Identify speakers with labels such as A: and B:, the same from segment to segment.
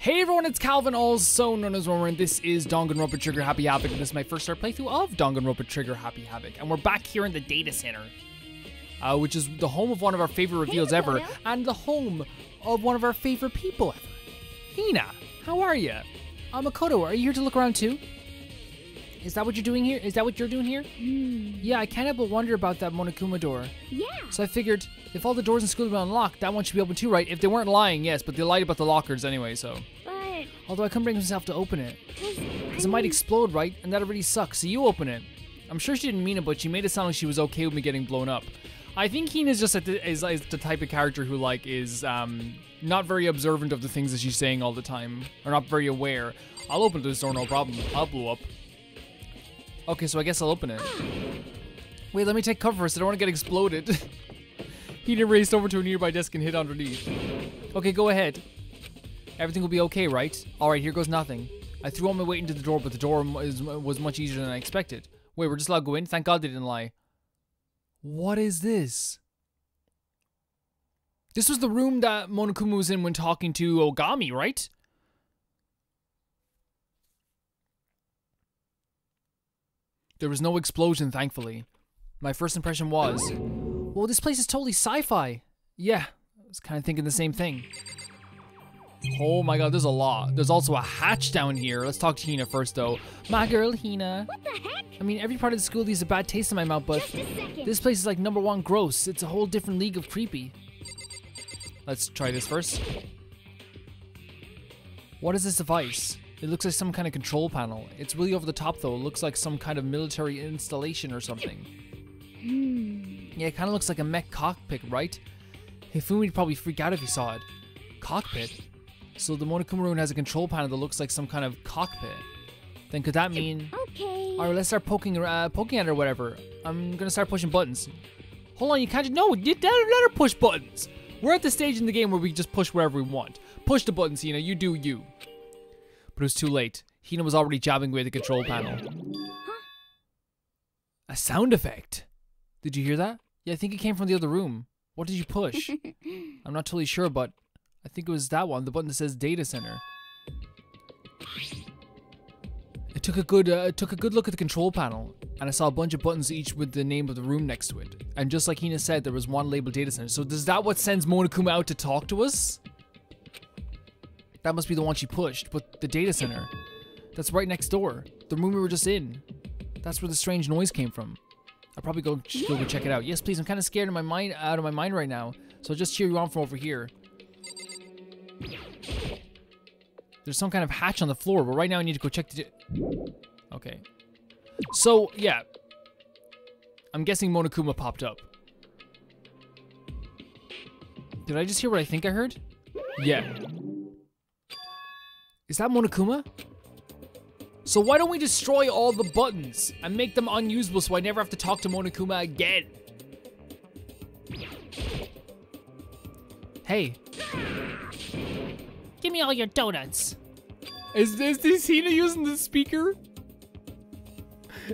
A: Hey everyone, it's Calvin, also known as Romer, and this is Danganronpa Trigger Happy Havoc, and this is my first playthrough of Danganronpa Trigger Happy Havoc, and we're back here in the data center, which is the home of one of our favorite reveals ever, and the home of one of our favorite people ever. Hina, how are you? Makoto, are you here to look around too? Is that what you're doing here? Is that what you're doing here? Yeah, I can't help but wonder about that Monokuma door. Yeah. So I figured, if all the doors in school have been unlocked, that one should be open too, right? If they weren't lying, yes, but they lied about the lockers anyway, so.
B: But...
A: Although I couldn't bring myself to open it. Because it might explode, right? And that already sucks, so you open it. I'm sure she didn't mean it, but she made it sound like she was okay with me getting blown up. I think Hina's just is the type of character who, like, is not very observant of the things that she's saying all the time. Or not very aware. I'll open this door, no problem. I'll blow up. Okay, so I guess I'll open it. Wait, let me take cover first. I don't want to get exploded. Hina raced over to a nearby desk and hid underneath. Okay, go ahead. Everything will be okay, right? Alright, here goes nothing. I threw all my weight into the door, but the door was much easier than I expected. Wait, we're just allowed to go in? Thank God they didn't lie. What is this? This was the room that Monokuma was in when talking to Ogami, right? There was no explosion, thankfully. My first impression was, well, this place is totally sci-fi. Yeah, I was kind of thinking the same thing. Oh my god, there's a lot. There's also a hatch down here. Let's talk to Hina first, though. My girl, Hina.
B: What the heck?
A: I mean, every part of the school leaves a bad taste in my mouth, but this place is like #1 gross. It's a whole different league of creepy. Let's try this first. What is this device? It looks like some kind of control panel. It's really over the top though. It looks like some kind of military installation or something. Yeah, it kind of looks like a mech cockpit, right? Hifumi'd probably freak out if he saw it. Cockpit? So the Monokuma room has a control panel that looks like some kind of cockpit. Then could that mean...
B: Okay.
A: Alright, let's start poking at it or whatever. I'm gonna start pushing buttons. Hold on, you can't... No, you let her push buttons. We're at the stage in the game where we just push wherever we want. Push the buttons, Hina. You do you. But it was too late. Hina was already jabbing away the control panel.
B: Huh?
A: A sound effect. Did you hear that? Yeah, I think it came from the other room. What did you push? I'm not totally sure, but I think it was that one, the button that says Data Center. It took a good look at the control panel, and I saw a bunch of buttons each with the name of the room next to it. And just like Hina said, there was one labeled Data Center. So is that what sends Monokuma out to talk to us? That must be the one she pushed, but the data center. That's right next door. The room we were just in. That's where the strange noise came from. I'll probably go check it out. Yes, please, I'm kind of scared out of my mind right now. So I'll just cheer you on from over here. There's some kind of hatch on the floor, but right now I need to go check the... Okay. So, yeah. I'm guessing Monokuma popped up. Did I just hear what I think I heard? Yeah. Is that Monokuma? So why don't we destroy all the buttons and make them unusable so I never have to talk to Monokuma again? Hey.
C: Give me all your donuts.
A: Is Hina using the speaker?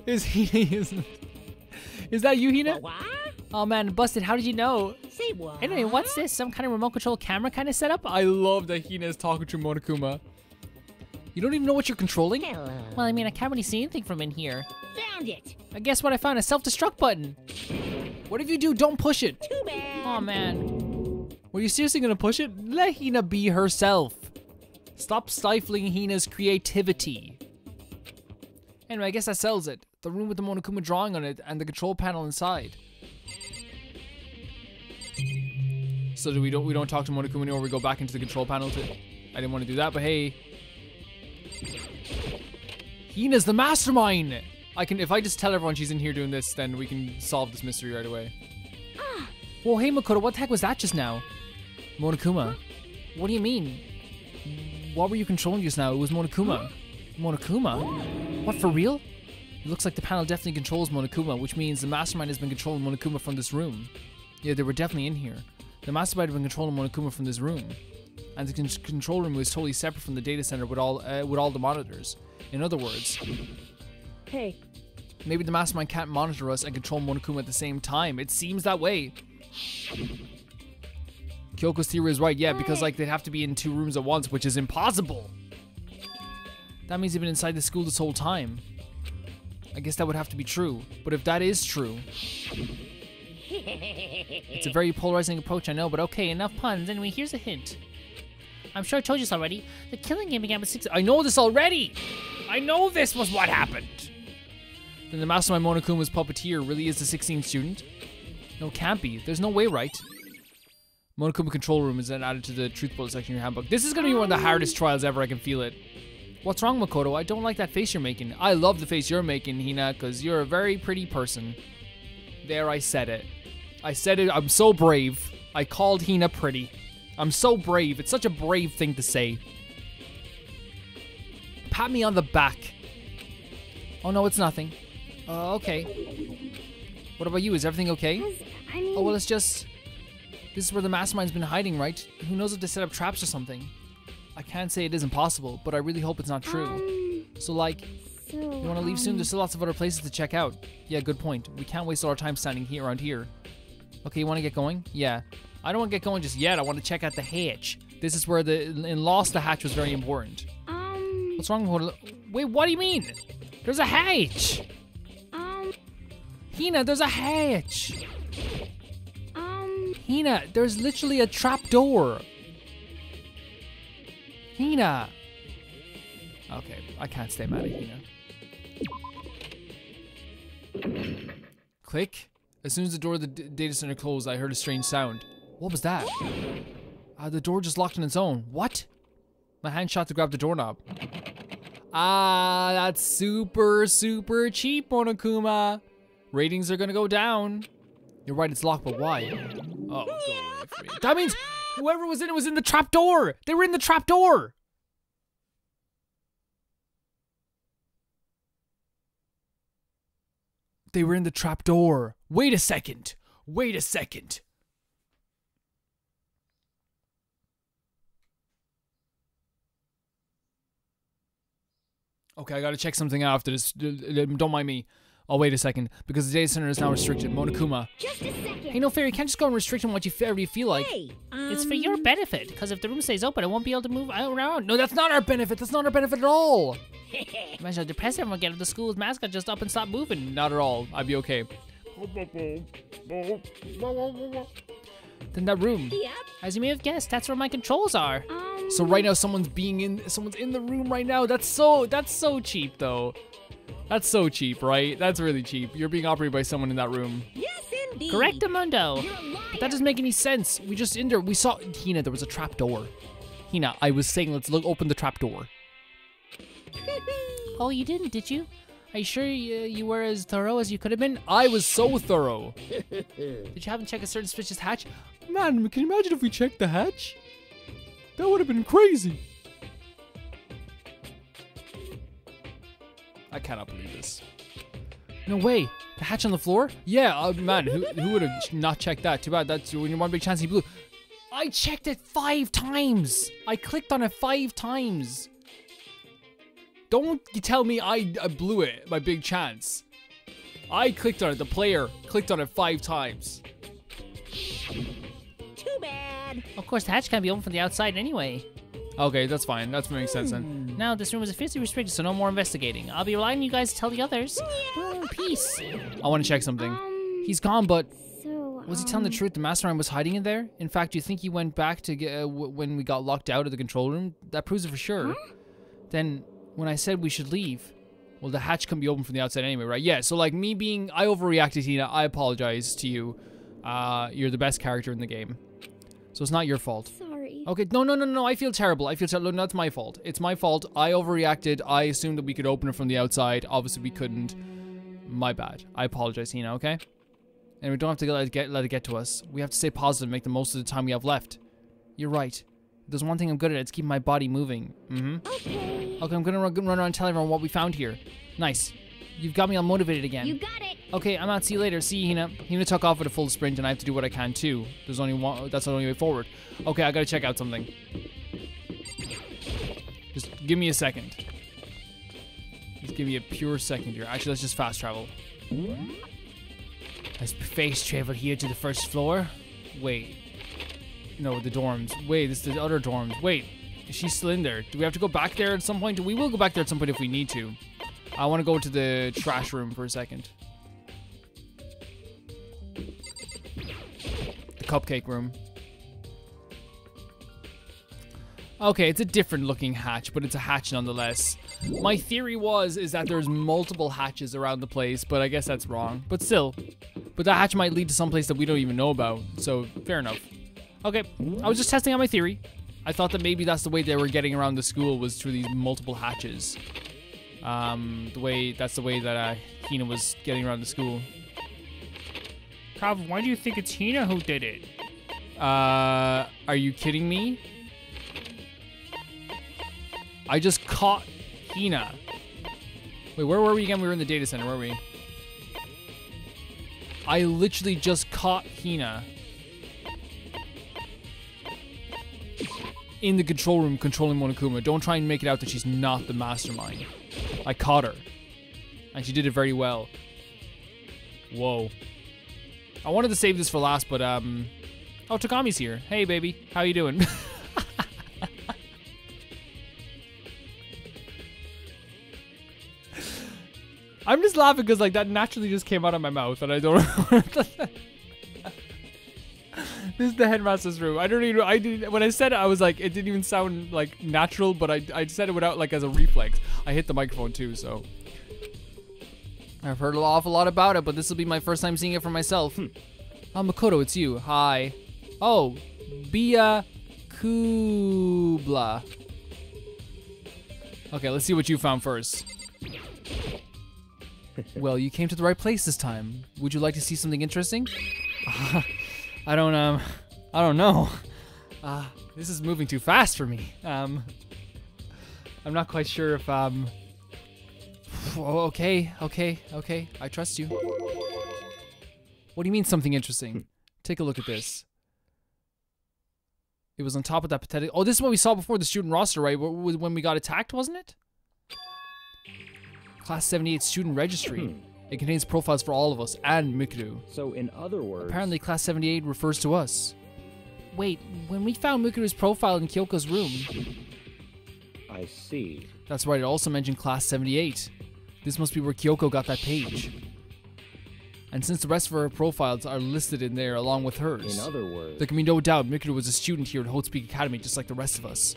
A: Is Hina using... Is that you, Hina?
C: What?
A: Oh man, busted. How did you know?
C: Say what?
A: Anyway, what's this? Some kind of remote control camera kind of setup? I love that Hina is talking to Monokuma. You don't even know what you're controlling?
C: Hello.
A: Well, I mean, I can't really see anything from in here.
C: Found it.
A: I guess what I found, a self-destruct button. What if you do? Don't push it.
C: Too bad.
A: Oh man. Were you seriously gonna push it? Let Hina be herself. Stop stifling Hina's creativity. Anyway, I guess that settles it. The room with the Monokuma drawing on it and the control panel inside. So we don't talk to Monokuma anymore. We go back into the control panel to... I didn't want to do that, but hey. Hina's the mastermind! If I just tell everyone she's in here doing this, then we can solve this mystery right away. Whoa, hey Makoto, what the heck was that just now? Monokuma. What do you mean? What were you controlling just now? It was Monokuma. Monokuma? What, for real? It looks like the panel definitely controls Monokuma, which means the mastermind has been controlling Monokuma from this room. Yeah, they were definitely in here. The mastermind has been controlling Monokuma from this room. And the control room was totally separate from the data center with all the monitors. In other words,
B: Hey.
A: maybe the mastermind can't monitor us and control Monokuma at the same time. It seems that way. Kyoko's theory is right, yeah, because like they'd have to be in 2 rooms at once, which is impossible. That means they've been inside the school this whole time. I guess that would have to be true. But if that is true, it's a very polarizing approach, I know, but okay, enough puns. Anyway, here's a hint. I'm sure I told you this already. The killing game began with 6. I know this already! I know this was what happened! Then the mastermind Monokuma's puppeteer really is the 16th student? No, it can't be. There's no way, right? Monokuma control room is then added to the truth bullet section of your handbook. This is gonna be one of the hardest trials ever, I can feel it. What's wrong, Makoto? I don't like that face you're making. I love the face you're making, Hina, because you're a very pretty person. There, I said it. I said it. I'm so brave. I called Hina pretty. I'm so brave. It's such a brave thing to say. Pat me on the back. Oh, no, it's nothing. Okay. What about you? Is everything okay? Oh, well, it's just... This is where the mastermind's been hiding, right? Who knows if they set up traps or something? I can't say it isn't possible, but I really hope it's not true. So, like, you want to leave soon? There's still lots of other places to check out. Yeah, good point. We can't waste all our time standing here around here. Okay, you want to get going? Yeah. I don't want to get going just yet. I want to check out the hatch. This is where in Lost, the hatch was very important. What's wrong with... Wait, what do you mean? There's a hatch! Hina, there's a hatch! Hina, there's literally a trap door. Hina! Okay, I can't stay mad at Hina. Click. As soon as the door of the data center closed, I heard a strange sound. What was that? The door just locked on its own. What? My hand shot to grab the doorknob. Ah, that's super, super cheap, Monokuma. Ratings are gonna go down. You're right, it's locked, but why? Oh, go away from me. That means whoever was in it was in the trap door. They were in the trap door. They were in the trap door. Wait a second. Wait a second. Okay, I gotta check something out after this. Don't mind me. Oh, wait a second. Because the data center is now restricted. Monokuma.
C: Just a second.
A: Hey, no fair. You can't just go and restrict on what you feel like.
C: Hey,
B: It's for your benefit, because if the room stays open, I won't be able to move around.
A: No, that's not our benefit. That's not our benefit at all.
B: Imagine how depressed everyone would get if the school's mascot just up and stopped moving.
A: Not at all. I'd be okay. Then that room.
C: Yep.
B: As you may have guessed, that's where my controls are.
A: So right now someone's in the room right now. That's so cheap though. That's so cheap, right? That's really cheap. You're being operated by someone in that room.
C: Yes, indeed.
B: Correctamundo.
C: You're a liar.
A: But that doesn't make any sense. We just in there. We saw Hina. There was a trap door. Hina, I was saying let's open the trap door.
B: Oh, you didn't, did you? Are you sure you were as thorough as you could have been?
A: I was so thorough.
B: Did you happen to check a certain suspicious hatch?
A: Man, can you imagine if we checked the hatch? That would have been crazy. I cannot believe this. No way. The hatch on the floor? Yeah, man, who would have not checked that? Too bad. That's when you one big chance he blew. I checked it 5 times. I clicked on it 5 times. Don't you tell me I blew it by big chance. I clicked on it. The player clicked on it 5 times.
C: Too bad.
B: Of course, the hatch can't be open from the outside anyway.
A: Okay, that's fine. That makes sense then.
B: Now, this room is officially restricted, so no more investigating. I'll be relying on you guys to tell the others. Peace.
A: I want to check something. He's gone, but
D: So,
A: was he telling the truth? The mastermind was hiding in there? In fact, do you think he went back to get when we got locked out of the control room? That proves it for sure. Then, when I said we should leave, well, the hatch couldn't be open from the outside anyway, right? Yeah, so like me being, I overreacted, Tina. I apologize to you. You're the best character in the game. So it's not your fault.
D: sorry.
A: Okay, no, I feel terrible. I feel terrible. No, that's my fault. It's my fault. I overreacted. I assumed that we could open it from the outside. Obviously, we couldn't. My bad. I apologize, Tina, okay? And we don't have to let it get to us. We have to stay positive and make the most of the time we have left. You're right. There's one thing I'm good at. It's keeping my body moving.
D: Okay.
A: Okay, I'm gonna run around and tell everyone what we found here. Nice. You've got me all motivated again.
C: You got it.
A: Okay, I'm out. See you later. See you, Hina. Hina took off with a full sprint, and I have to do what I can too. There's only one. That's the only way forward. Okay, I gotta check out something. Just give me a second. Just give me a pure second here. Actually, let's just fast travel.
B: Let's face travel here to the first floor.
A: Wait. No, the dorms. Wait, this is the other dorms. Wait, is she still in there? Do we have to go back there at some point? We will go back there at some point if we need to. I want to go to the trash room for a second. The cupcake room. Okay, it's a different looking hatch, but it's a hatch nonetheless. My theory is that there's multiple hatches around the place, but I guess that's wrong. But still. But that hatch might lead to some place that we don't even know about, so fair enough. Okay, I was just testing out my theory. I thought that maybe that's the way they were getting around the school was through these multiple hatches. That's the way that Hina was getting around the school.
B: Cav, why do you think it's Hina who did it?
A: Are you kidding me? I just caught Hina. Wait, where were we again? We were in the data center, were we? I literally just caught Hina. In the control room controlling Monokuma. Don't try and make it out that she's not the mastermind. I caught her. And she did it very well. Whoa. I wanted to save this for last, but oh, Takami's here. Hey baby, how you doing? I'm just laughing because like that naturally just came out of my mouth and I don't know. This is the headmaster's room. I don't even know. When I said it, I was like, it didn't even sound like natural, but I said it without like as a reflex. I hit the microphone too, so. I've heard an awful lot about it, but this will be my first time seeing it for myself. Oh, Makoto, it's you. Hi. Oh, Bia Kubla. Okay, let's see what you found first. Well, you came to the right place this time. Would you like to see something interesting? I don't know. This is moving too fast for me. I'm not quite sure if, okay. I trust you. What do you mean something interesting? Take a look at this. It was on top of that pathetic... Oh, this is what we saw before the student roster, right? When we got attacked, wasn't it? Class 78 student registry. It contains profiles for all of us and Mikuru.
E: So in other words...
A: Apparently Class 78 refers to us. Wait, when we found Mikuru's profile in Kyoko's room...
E: I see.
A: That's right, it also mentioned Class 78. This must be where Kyoko got that page. And since the rest of her profiles are listed in there along with hers...
E: In other words...
A: There can be no doubt Mikuru was a student here at Hotspeak Academy just like the rest of us.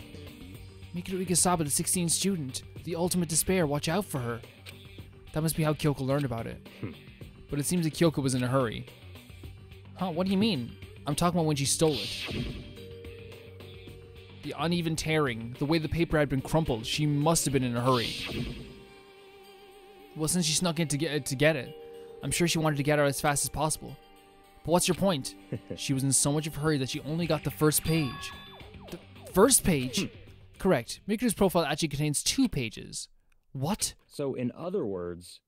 A: Mikuru Ikasawa, the 16th student. The ultimate despair, watch out for her. That must be how Kyoko learned about it. But it seems that Kyoko was in a hurry. Huh, what do you mean? I'm talking about when she stole it. The uneven tearing, the way the paper had been crumpled, she must have been in a hurry. Well, since she snuck in to get it, I'm sure she wanted to get it as fast as possible. But what's your point? She was in so much of a hurry that she only got the first page. The first page? Correct. Mikuru's profile actually contains 2 pages. What?
E: So in other words...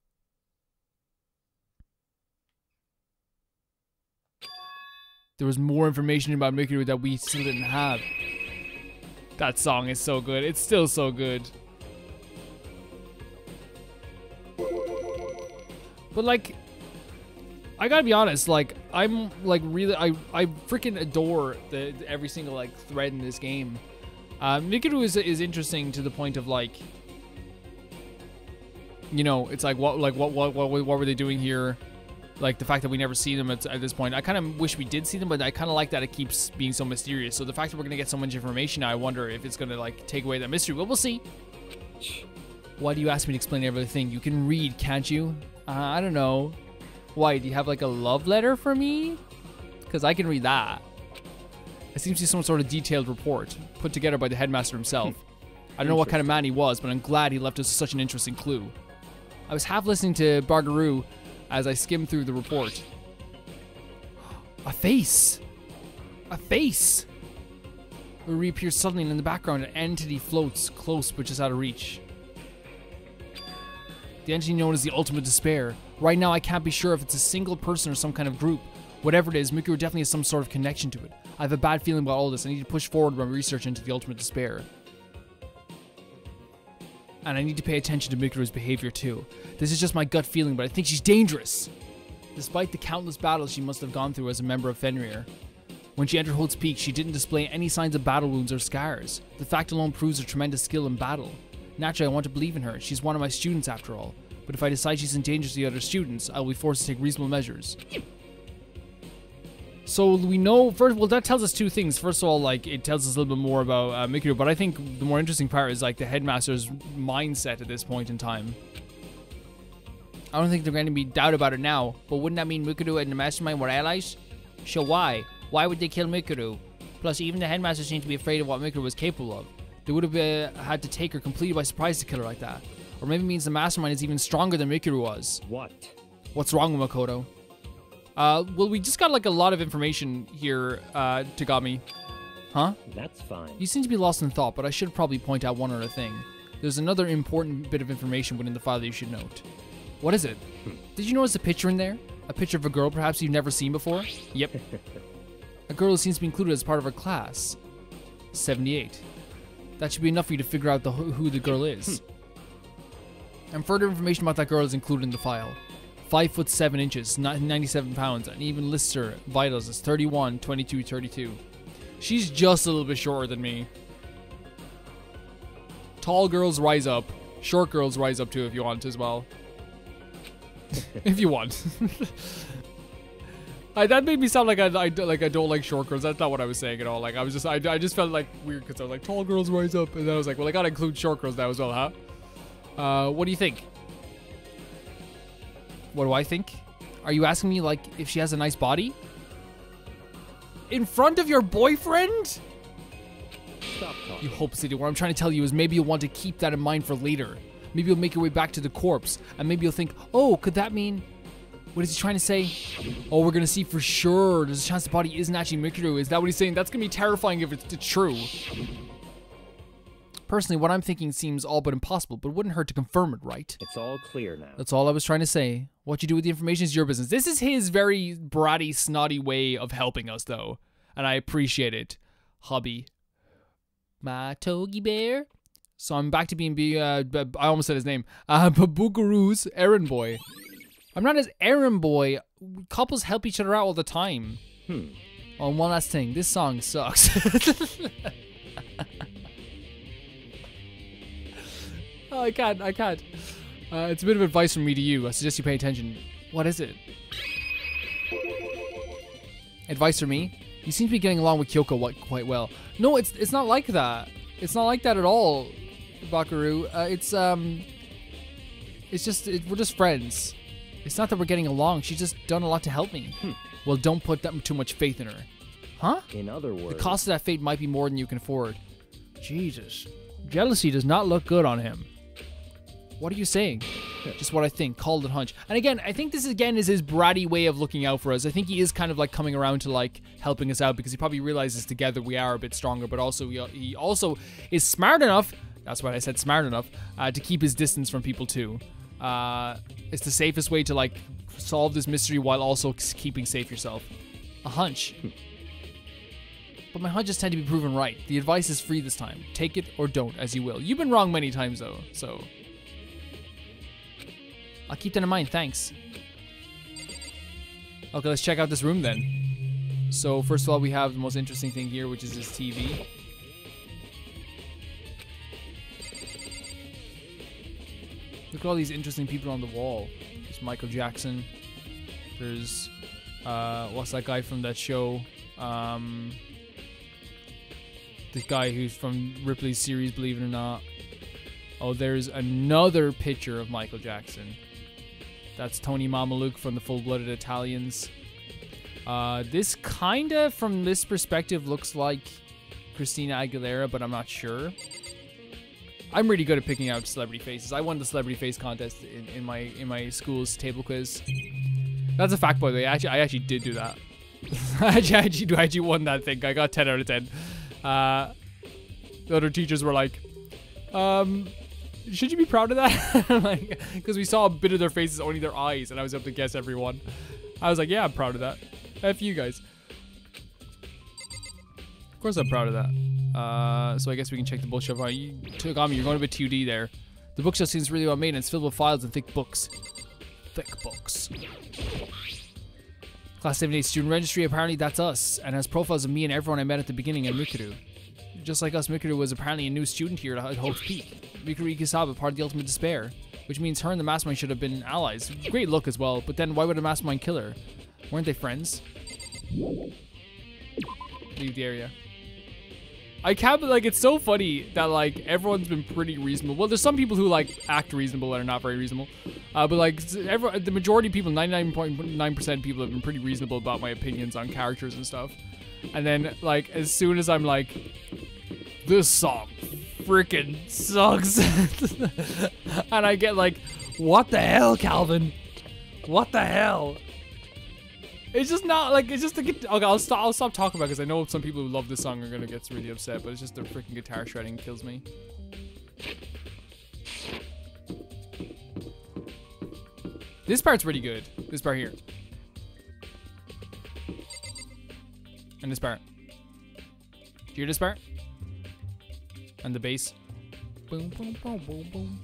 A: There was more information about Mikuru that we still didn't have. That song is so good. It's still so good. But like, I gotta be honest, like, I'm like really, I freaking adore every single like thread in this game. Mikuru is interesting to the point of like, you know, it's like what were they doing here? Like the fact that we never see them at this point. I kind of wish we did see them, but I kind of like that it keeps being so mysterious. So the fact that we're gonna get so much information now, I wonder if it's gonna like take away that mystery. But we'll see. Why do you ask me to explain everything? You can read, can't you? I don't know. Why, do you have like a love letter for me? Because I can read that. It seems to be some sort of detailed report put together by the headmaster himself. I don't know what kind of man he was, but I'm glad he left us such an interesting clue. I was half listening to Bargaru as I skimmed through the report. A face! A face! It reappears suddenly, and in the background, an entity floats close but just out of reach. The entity known as the Ultimate Despair. Right now, I can't be sure if it's a single person or some kind of group. Whatever it is, Mikuru definitely has some sort of connection to it. I have a bad feeling about all this. I need to push forward my research into the Ultimate Despair. And I need to pay attention to Mikuru's behavior too. This is just my gut feeling, but I think she's dangerous. Despite the countless battles she must have gone through as a member of Fenrir. When she entered Holt's Peak, she didn't display any signs of battle wounds or scars. The fact alone proves her tremendous skill in battle. Naturally, I want to believe in her. She's one of my students after all. But if I decide she's in danger to the other students, I will be forced to take reasonable measures. So we know, first, well, that tells us two things. First of all, like, it tells us a little bit more about Mikuru, but I think the more interesting part is, like, the headmaster's mindset at this point in time. I don't think there's going to be doubt about it now, but wouldn't that mean Mikuru and the mastermind were allies? Sure, why? Why would they kill Mikuru? Plus, even the headmaster seemed to be afraid of what Mikuru was capable of. They would have had to take her completely by surprise to kill her like that. Or maybe it means the mastermind is even stronger than Mikuru was.
E: What?
A: What's wrong with Makoto? Well, we just got, like, a lot of information here, Tagami. Huh?
E: That's fine.
A: You seem to be lost in thought, but I should probably point out one other thing. There's another important bit of information within the file that you should note. What is it? Did you notice a picture in there? A picture of a girl perhaps you've never seen before? Yep. A girl who seems to be included as part of her class. 78. That should be enough for you to figure out who the girl is. And further information about that girl is included in the file. 5 foot 7 inches, 97 pounds, and even lists her vitals as 31, 22, 32. She's just a little bit shorter than me. Tall girls rise up. Short girls rise up too if you want as well. If you want. That made me sound like I don't like short girls. That's not what I was saying at all. Like, I just felt like weird because I was like, tall girls rise up, and then I was like, well, I gotta include short girls now as well, huh? What do you think? What do I think? Are you asking me, like, if she has a nice body? In front of your boyfriend?
E: Stop talking.
A: You hopeless idiot. What I'm trying to tell you is maybe you'll want to keep that in mind for later. Maybe you'll make your way back to the corpse, and maybe you'll think, oh, could that mean... What is he trying to say? Oh, we're gonna see for sure. There's a chance the body isn't actually Mikuru. Is that what he's saying? That's gonna be terrifying if it's true. Personally, what I'm thinking seems all but impossible, but it wouldn't hurt to confirm it, right?
E: It's all clear now.
A: That's all I was trying to say. What you do with the information is your business. This is his very bratty, snotty way of helping us, though. And I appreciate it. Hobby. My Togi Bear. So I'm back to being, I almost said his name. Babukaru's errand boy. I'm not his errand boy. Couples help each other out all the time. Oh, and one last thing. This song sucks. Oh, I can't. It's a bit of advice from me to you. I suggest you pay attention. What is it? Advice from me? You seem to be getting along with Kyoko quite well. No, it's not like that. It's not like that at all, Bakaru. We're just friends. It's not that we're getting along. She's just done a lot to help me. Well, don't put that too much faith in her. Huh?
E: In other words...
A: The cost of that fate might be more than you can afford. Jesus. Jealousy does not look good on him. What are you saying? Just what I think. Called it hunch. And again, I think this again is his bratty way of looking out for us. I think he is kind of like coming around to like helping us out because he probably realizes together we are a bit stronger, but also he also is smart enough, that's why I said smart enough, to keep his distance from people too. It's the safest way to like solve this mystery while also keeping safe yourself. A hunch. But my hunches tend to be proven right. The advice is free this time. Take it or don't, as you will. You've been wrong many times though, so... I'll keep that in mind, thanks. Okay, let's check out this room then. So, first of all, we have the most interesting thing here, which is this TV. Look at all these interesting people on the wall. There's Michael Jackson. There's, what's that guy from that show? The guy who's from Ripley's series, believe it or not. Oh, there's another picture of Michael Jackson. That's Tony Mamaluke from the Full-Blooded Italians. This kinda, from this perspective, looks like Christina Aguilera, but I'm not sure. I'm really good at picking out celebrity faces. I won the celebrity face contest in my school's table quiz. That's a fact, by the way. I actually did do that. I actually won that thing. I got 10 out of 10. The other teachers were like, should you be proud of that? Like, because we saw a bit of their faces, only their eyes, and I was able to guess everyone. I was like, yeah, I'm proud of that. F you guys. Of course I'm proud of that. So I guess we can check the bookshelf. You took on me, you're going a bit 2D there. The bookshelf seems really well made, and it's filled with files and thick books. Thick books. Class 78 student registry, apparently that's us, and has profiles of me and everyone I met at the beginning and Mikuru. Just like us, Mikuru was apparently a new student here at Hope's Peak. Mikuru Ikisawa, part of the Ultimate Despair, which means her and the Mastermind should have been allies. Great look as well, but then why would a Mastermind kill her? Weren't they friends? Leave the area. I can't, like, it's so funny that, like, everyone's been pretty reasonable. Well, there's some people who, like, act reasonable and are not very reasonable. But, like, the majority of people, 99.9% of people have been pretty reasonable about my opinions on characters and stuff. And then, like, as soon as I'm like, this song freaking sucks. And I get like, what the hell, Calvin? What the hell? It's just not like, it's just the guitar. Okay, I'll stop talking about it because I know some people who love this song are gonna get really upset, but it's just the freaking guitar shredding kills me. This part's pretty good. This part here. And this part. Do you hear this part? And the bass. Boom, boom, boom, boom, boom.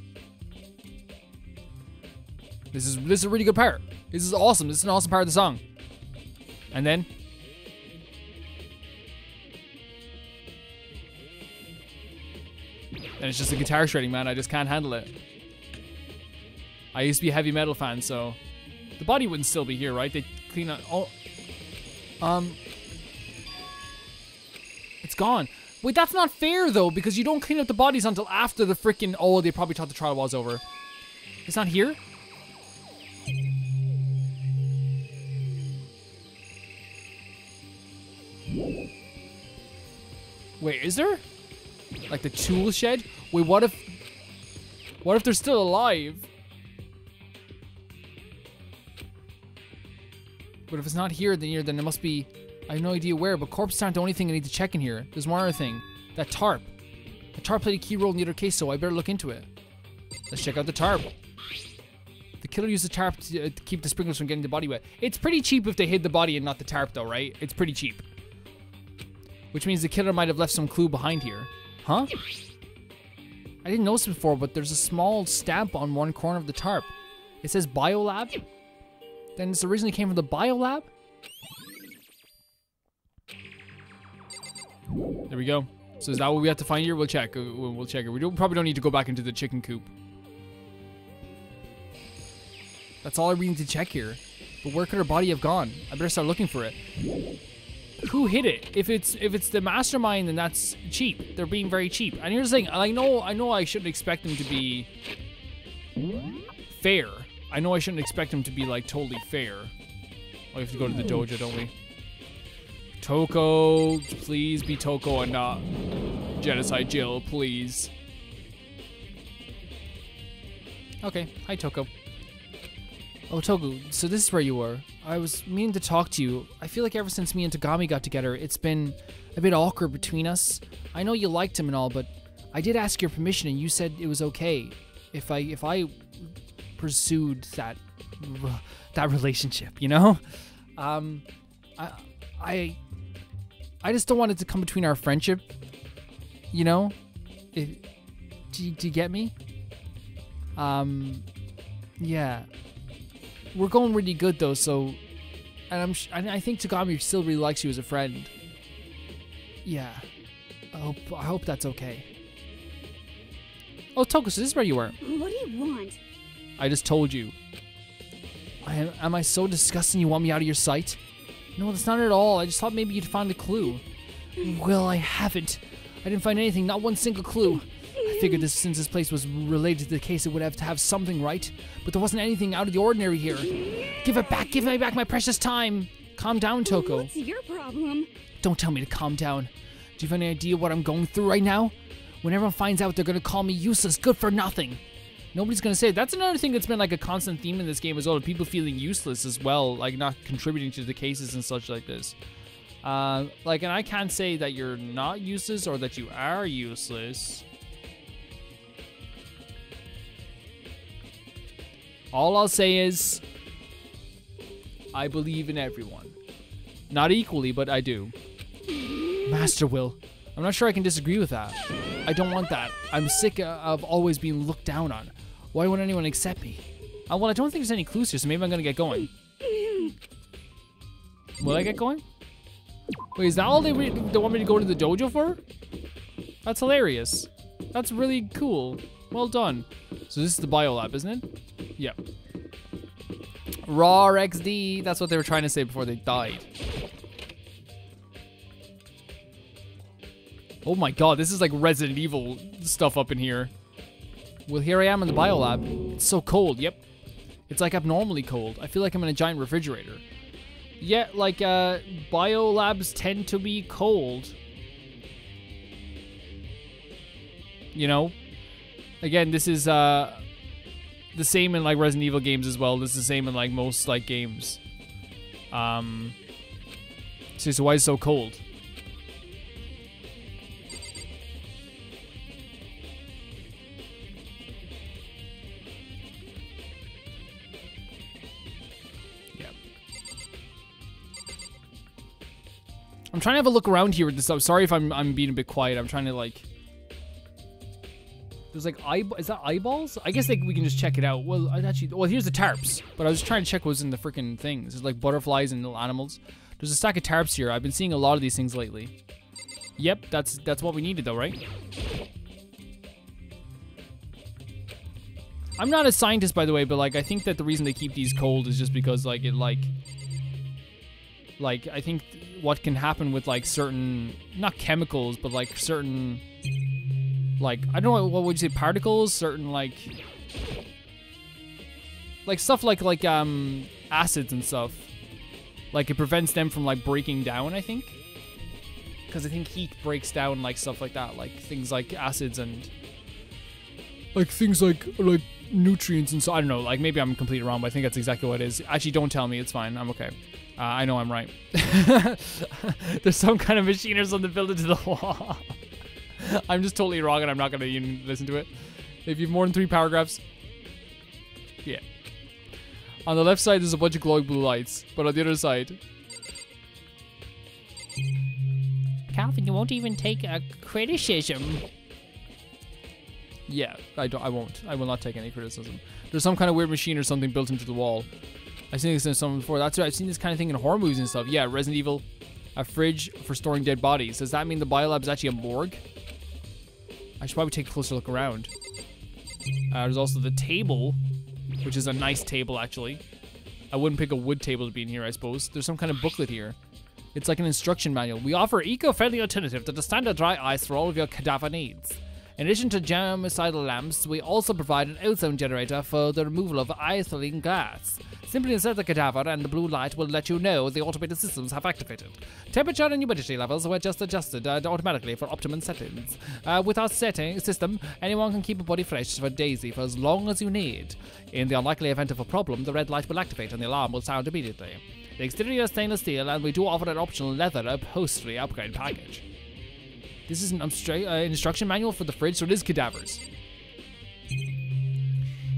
A: This is a really good part. This is awesome. This is an awesome part of the song. And then. And it's just the guitar shredding, man. I just can't handle it. I used to be a heavy metal fan, so the body wouldn't still be here, right? They clean up. Oh, it's gone. Wait, that's not fair though, because you don't clean up the bodies until after the freaking. Oh, they probably thought the trial was over. It's not here. Wait, is there? Like the tool shed? Wait, what if they're still alive? But if it's not here, then it must be. I have no idea where, but corpses aren't the only thing I need to check in here. There's one other thing. That tarp. The tarp played a key role in the other case, so I better look into it. Let's check out the tarp. The killer used the tarp to keep the sprinklers from getting the body wet. It's pretty cheap if they hid the body and not the tarp though, right? It's pretty cheap. Which means the killer might have left some clue behind here. Huh? I didn't notice it before, but there's a small stamp on one corner of the tarp. It says Biolab. Then this originally came from the Biolab? There we go. So is that what we have to find here? We'll check. We'll check it. We probably don't need to go back into the chicken coop. That's all I really need to check here. But where could her body have gone? I better start looking for it. Who hid it? If it's the mastermind, then that's cheap. They're being very cheap. And here's the thing. I know I shouldn't expect them to be fair. I know I shouldn't expect them to be like totally fair. Oh, we have to go to the dojo, don't we? Toko, please be Toko and not Genocide Jill, please. Okay, hi Toko. Oh, Togu, so this is where you were. I was meaning to talk to you. I feel like ever since me and Tagami got together, it's been a bit awkward between us. I know you liked him and all, but I did ask your permission and you said it was okay if I pursued that relationship, you know? I just don't want it to come between our friendship, you know? Do you get me? Yeah. We're going really good though, so, and I think Tagami still really likes you as a friend. Yeah. I hope that's okay. Oh, Toko, so this is where you were.
C: What do you want?
A: I just told you. Am I so disgusting you want me out of your sight? No, that's not at all. I just thought maybe you'd find a clue. Well, I haven't. I didn't find anything, not one single clue. I figured since this place was related to the case, it would have to have something, right? But there wasn't anything out of the ordinary here. Give it back. Give me back my precious time. Calm down, Toko.
C: What's your problem?
A: Don't tell me to calm down. Do you have any idea what I'm going through right now? When everyone finds out, they're going to call me useless, good for nothing. Nobody's going to say it. That's another thing that's been like a constant theme in this game as well. People feeling useless as well, like not contributing to the cases and such like this. Like, and I can't say that you're not useless or that you are useless. All I'll say is, I believe in everyone. Not equally, but I do. Master Will. I'm not sure I can disagree with that. I don't want that. I'm sick of always being looked down on. Why won't anyone accept me? Well, I don't think there's any clues here, so maybe I'm gonna get going. Will I get going? Wait, is that all they want me to go to the dojo for? That's hilarious. That's really cool. Well done. So this is the biolab, isn't it? Yeah. Raw XD. That's what they were trying to say before they died. Oh my god, this is like Resident Evil stuff up in here. Well, here I am in the biolab. It's so cold. Yep. It's like abnormally cold. I feel like I'm in a giant refrigerator. Yeah, like biolabs tend to be cold. You know? Again, this is the same in like Resident Evil games as well. This is the same in like most like games. So why is it so cold? I'm trying to have a look around here with this stuff. Sorry if I'm being a bit quiet. I'm trying to like. There's like is that eyeballs? I guess like we can just check it out. Well, here's the tarps. But I was trying to check what's in the freaking things. There's like butterflies and little animals. There's a stack of tarps here. I've been seeing a lot of these things lately. Yep, that's what we needed though, right? I'm not a scientist, by the way, but like I think that the reason they keep these cold is just because like it like I think what can happen with like certain, not chemicals, but like certain, like, I don't know, what would you say, particles, certain like stuff like acids and stuff. Like it prevents them from like breaking down, I think. Because I think heat breaks down like stuff like that, like things like acids and like things like nutrients and so, I don't know, like maybe I'm completely wrong, but I think that's exactly what it is. Actually, don't tell me, it's fine, I'm okay. I know I'm right. There's some kind of machine or something built into the wall. I'm just totally wrong and I'm not going to even listen to it. If you have more than 3 paragraphs. Yeah. On the left side, there's a bunch of glowing blue lights. But on the other side.
B: Calvin, you won't even take a criticism.
A: Yeah, I won't. I will not take any criticism. There's some kind of weird machine or something built into the wall. I've seen this in something before. That's right. I've seen this kind of thing in horror movies and stuff. Yeah, Resident Evil, a fridge for storing dead bodies. Does that mean the biolab is actually a morgue? I should probably take a closer look around. There's also the table, which is a nice table, actually. I wouldn't pick a wood table to be in here, I suppose. There's some kind of booklet here. It's like an instruction manual. We offer eco-friendly alternative to the standard dry ice for all of your cadaver needs. In addition to germicidal lamps, we also provide an ozone generator for the removal of ethylene gas. Simply insert the cadaver and the blue light will let you know the automated systems have activated. Temperature and humidity levels were just adjusted automatically for optimum settings. With our system, anyone can keep a body fresh for days for as long as you need. In the unlikely event of a problem, the red light will activate and the alarm will sound immediately. The exterior is stainless steel and we do offer an optional leather upholstery upgrade package. This is an instruction manual for the fridge, so it is cadavers.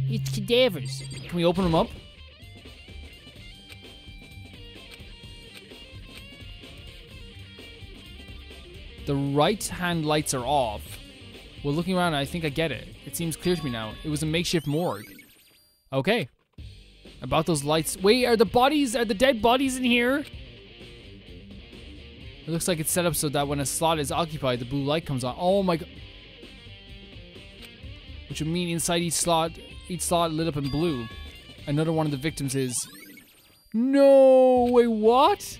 B: It's cadavers.
A: Can we open them up? The right-hand lights are off. Well, looking around, I think I get it. It seems clear to me now. It was a makeshift morgue. Okay. About those lights. Wait, are the dead bodies in here? It looks like it's set up so that when a slot is occupied, the blue light comes on. Oh my god. Which would mean inside each slot lit up in blue. Another one of the victims is... No! Wait, what?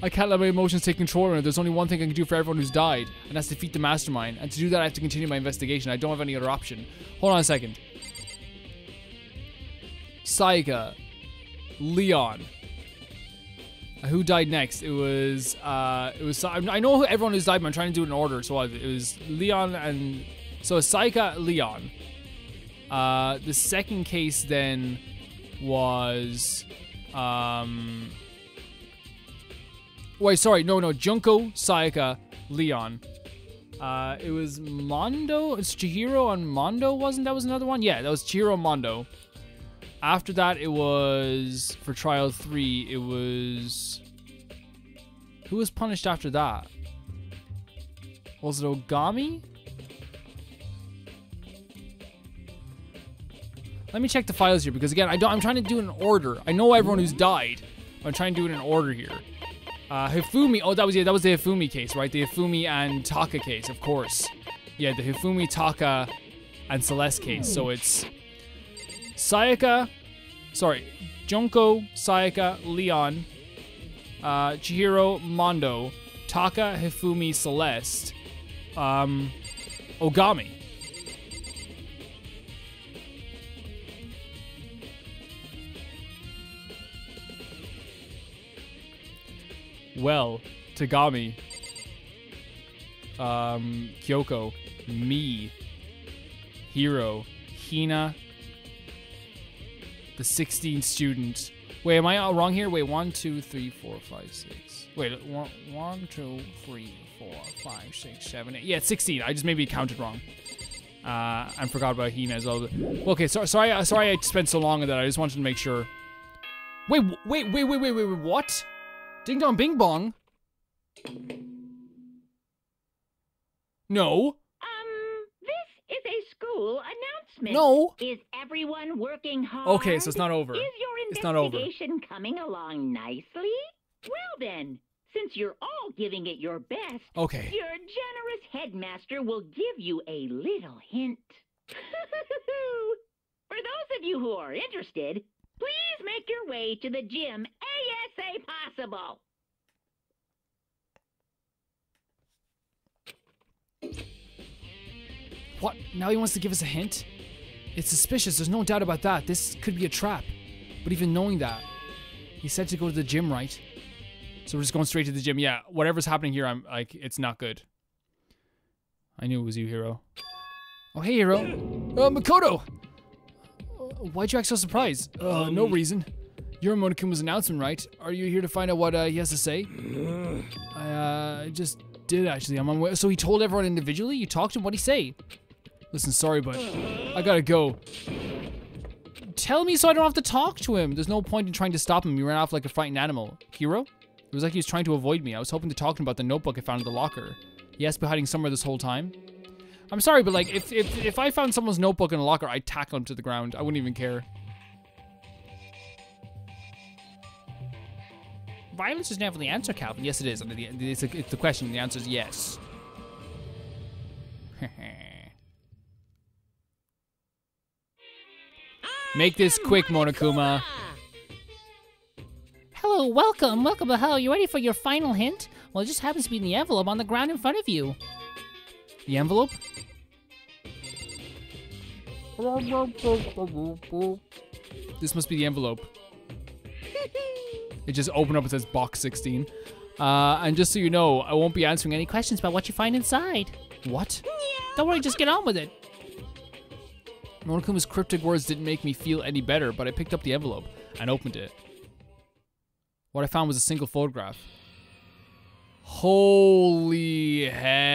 A: I can't let my emotions take control of it. There's only one thing I can do for everyone who's died, and that's defeat the mastermind. And to do that, I have to continue my investigation. I don't have any other option. Hold on a second. Saiga. Leon. Who died next? It was I know who everyone who's died, but I'm trying to do it in order. So it was Leon and so Saika, Leon. The second case then was wait, sorry, no, Junko, Sayaka, Leon. It was Mondo. It's Chihiro and Mondo, wasn't that was another one? Yeah, that was Chihiro and Mondo. After that, it was, for Trial 3, it was... Who was punished after that? Was it Ogami? Let me check the files here, because again, I'm trying to do it in order. I know everyone who's died, I'm trying to do it in order here. Hifumi. Oh, that was the Hifumi case, right? The Hifumi and Taka case, of course. Yeah, the Hifumi, Taka, and Celeste case. So it's Sayaka. Sorry, Junko, Sayaka, Leon, Chihiro, Mondo, Taka, Hifumi, Celeste, Ogami. Well, Tagami, Kyoko, me, Hiro, Hina, the 16th student. Wait, am I wrong here? Wait, 1, 2, 3, 4, 5, 6. Wait, 1, 2, 3, 4, 5, 6, 7, 8. Yeah, it's 16. I just maybe counted wrong. I forgot about Hina as well. Okay, sorry I spent so long on that. I just wanted to make sure. Wait, what? Ding dong bing bong? No.
F: This is a school announcement.
A: No.
F: Is everyone working hard?
A: Okay, so it's not over.
F: Is your
A: It's not over.
F: investigation coming along nicely? Well then, since you're all giving it your best,
A: Okay.
F: your generous headmaster will give you a little hint. For those of you who are interested, please make your way to the gym ASA possible.
A: What? Now he wants to give us a hint? It's suspicious, there's no doubt about that. This could be a trap. But even knowing that, he said to go to the gym, right? So we're just going straight to the gym. Yeah, whatever's happening here, I'm like, it's not good. I knew it was you, Hiro. Oh, hey, Hiro. Makoto! Why'd you act so surprised? No reason. You're Monokuma's announcement, right? Are you here to find out what he has to say? I just did, actually. I'm on my way. So he told everyone individually? You talked to him? What'd he say? Listen, sorry, but I gotta go. Tell me so I don't have to talk to him. There's no point in trying to stop him. You ran off like a frightened animal. Hiro? It was like he was trying to avoid me. I was hoping to talk to him about the notebook I found in the locker. He has been hiding somewhere this whole time. I'm sorry, but like, if I found someone's notebook in a locker, I'd tackle him to the ground. I wouldn't even care.
B: Violence is never the answer, Calvin.
A: Yes, it is. It's the question. The answer is yes. Make this quick, Monokuma.
B: Hello, welcome. Welcome to hell. You ready for your final hint? Well, it just happens to be in the envelope on the ground in front of you.
A: The envelope? This must be the envelope. It just opened up, it says box 16. And just so you know, I won't be answering any questions about what you find inside. What?
B: Don't worry, just get on with it.
A: Monokuma's cryptic words didn't make me feel any better, but I picked up the envelope and opened it. What I found was a single photograph. Holy hell.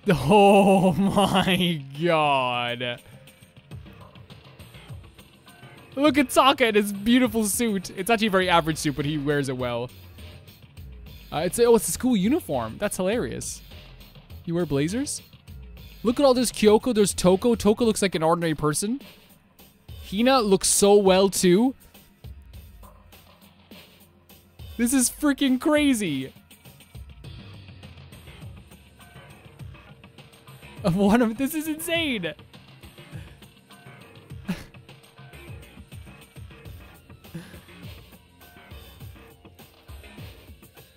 A: Oh my god. Look at Taka in his beautiful suit. It's actually a very average suit, but he wears it well. It's a school uniform. That's hilarious. You wear blazers? Look at all this Kyoko. There's Toko. Toko looks like an ordinary person. Hina looks so well too. This is freaking crazy. This is insane.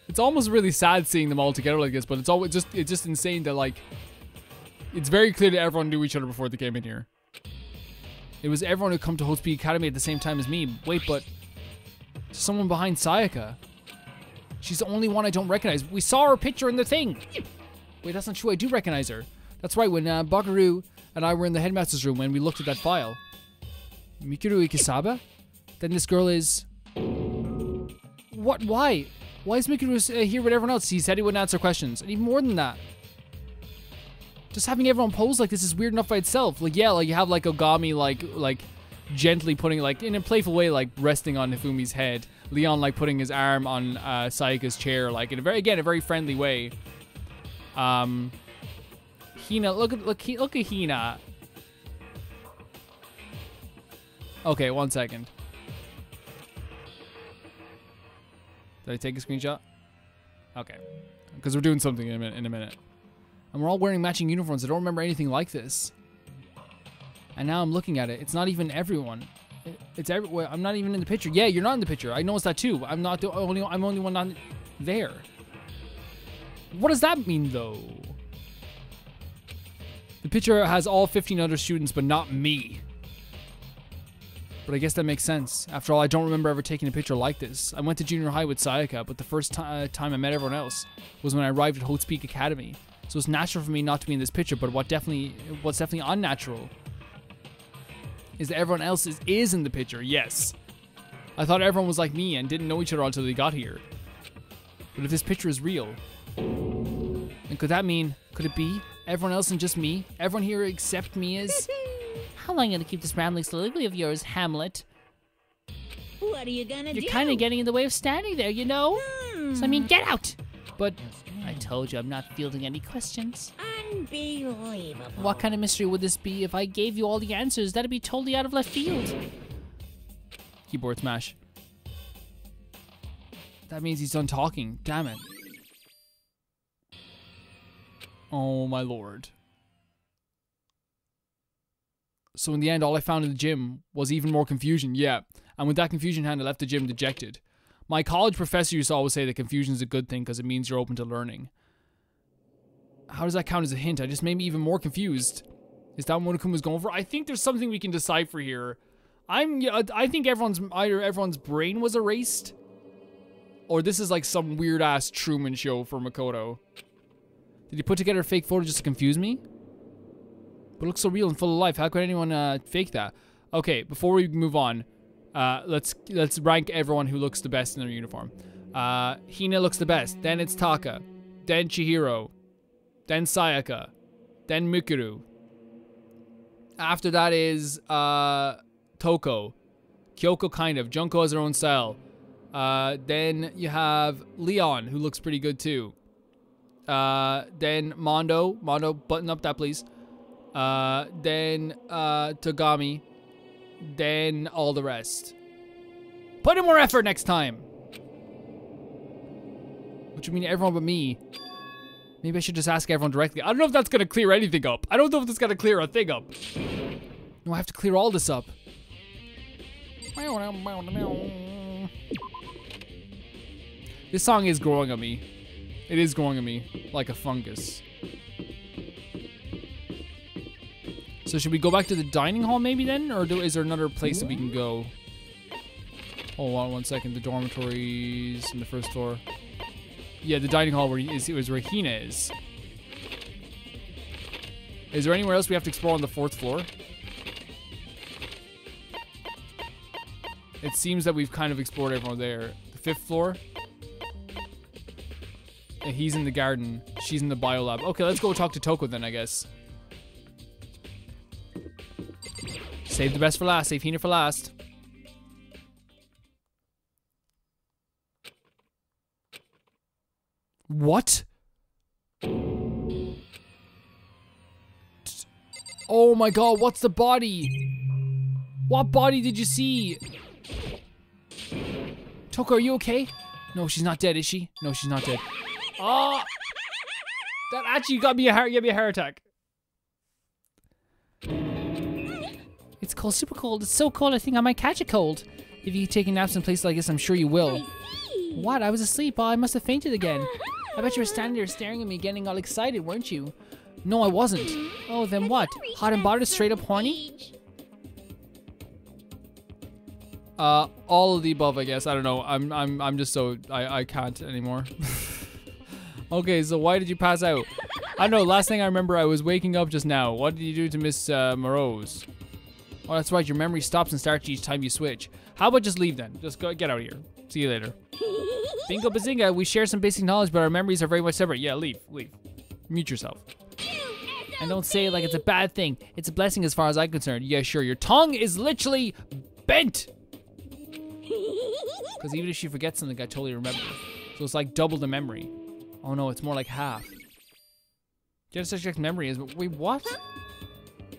A: It's almost really sad seeing them all together like this, but it's just insane that like it's very clear that everyone knew each other before they came in here. It was everyone who come to Hotspeed Academy at the same time as me. Wait, but someone behind Sayaka. She's the only one I don't recognize. We saw her picture in the thing. Wait, that's not true. I do recognize her. That's right. When Bakaru and I were in the headmaster's room when we looked at that file. Mikuru Ikisaba? Then this girl is... What? Why? Why is Mikuru here with everyone else? He said he wouldn't answer questions. And even more than that. Just having everyone pose like this is weird enough by itself. Like, yeah, like you have like Ogami like gently putting like in a playful way like resting on Hifumi's head. Leon like putting his arm on Sayaka's chair like in a very friendly way. Hina, look at Hina. Okay, 1 second. Did I take a screenshot? Okay. Because we're doing something in a minute. And we're all wearing matching uniforms. I don't remember anything like this. And now I'm looking at it. It's not even everyone. It's everywhere. I'm not even in the picture. Yeah, you're not in the picture. I noticed that too. I'm not the only. I'm the only one not there. What does that mean, though? The picture has all 15 other students, but not me. But I guess that makes sense. After all, I don't remember ever taking a picture like this. I went to junior high with Sayaka, but the first time I met everyone else was when I arrived at Hope's Peak Academy. So it's natural for me not to be in this picture, but what's definitely unnatural is that everyone else is in the picture, yes. I thought everyone was like me and didn't know each other until they got here. But if this picture is real, then could it be everyone else and just me? Everyone here except me is...
B: How long are you gonna keep this rambling soliloquy of yours, Hamlet?
F: What are you gonna do?
B: You're kind of getting in the way of standing there, you know? So, I mean, get out!
A: But
B: I told you I'm not fielding any questions.
F: Unbelievable.
B: What kind of mystery would this be? If I gave you all the answers, that'd be totally out of left field.
A: keyboard smash. That means he's done talking. Damn it. Oh my lord. So in the end, all I found in the gym was even more confusion. Yeah. And with that confusion hand, I left the gym dejected. My college professor used to always say that confusion is a good thing because it means you're open to learning. How does that count as a hint? I just made me even more confused. Is that what Monokuma was going for? I think there's something we can decipher here. I think either everyone's brain was erased, or this is like some weird ass Truman Show for Makoto. Did he put together a fake photo just to confuse me? But it looks so real and full of life. How could anyone fake that? Okay, before we move on, let's rank everyone who looks the best in their uniform. Hina looks the best. Then it's Taka. Then Chihiro. Then Sayaka. Then Mikuru. After that is Toko. Kyoko kind of. Junko has her own style. Then you have Leon, who looks pretty good too. Then Mondo. Mondo, button up that please. Then Togami. Then all the rest. Put in more effort next time. Which would mean everyone but me. Maybe I should just ask everyone directly. I don't know if that's gonna clear anything up. I don't know if that's gonna clear a thing up. No, I have to clear all this up. This song is growing on me. It is growing on me like a fungus. So should we go back to the dining hall maybe then? Or is there another place that we can go? Hold on 1 second. The dormitories in the first floor. Yeah, the dining hall where where Hina is. Is there anywhere else we have to explore on the 4th floor? It seems that we've kind of explored everyone there. The 5th floor. He's in the garden. She's in the biolab. Okay, let's go talk to Toko then, I guess. Save the best for last. Save Hina for last. What? Oh my god, what's the body? What body did you see? Toko, are you okay? No, she's not dead, is she? No, she's not dead. Oh! That actually gave me a heart attack.
B: It's cold, super cold. It's so cold I think I might catch a cold. If you keep taking naps in places like this, I'm sure you will. What? I was asleep. Oh, I must have fainted again. I bet you were standing there staring at me getting all excited, weren't you? No, I wasn't. Oh, then what? Hot and bothered, straight up horny?
A: All of the above, I guess. I don't know. I'm just so I can't anymore. Okay, so why did you pass out? I don't know. Last thing I remember, I was waking up just now. What did you do to Miss Morose? Oh, that's right. Your memory stops and starts each time you switch. How about just leave then? Just go get out of here. See you later. Bingo bazinga. We share some basic knowledge, but our memories are very much separate. Yeah, leave. Mute yourself.
B: And don't say it like it's a bad thing. It's a blessing as far as I'm concerned.
A: Yeah, sure. Your tongue is literally bent. Because even if she forgets something, I totally remember. So it's like double the memory. Oh no, it's more like half. Get such a memory is. Wait, what?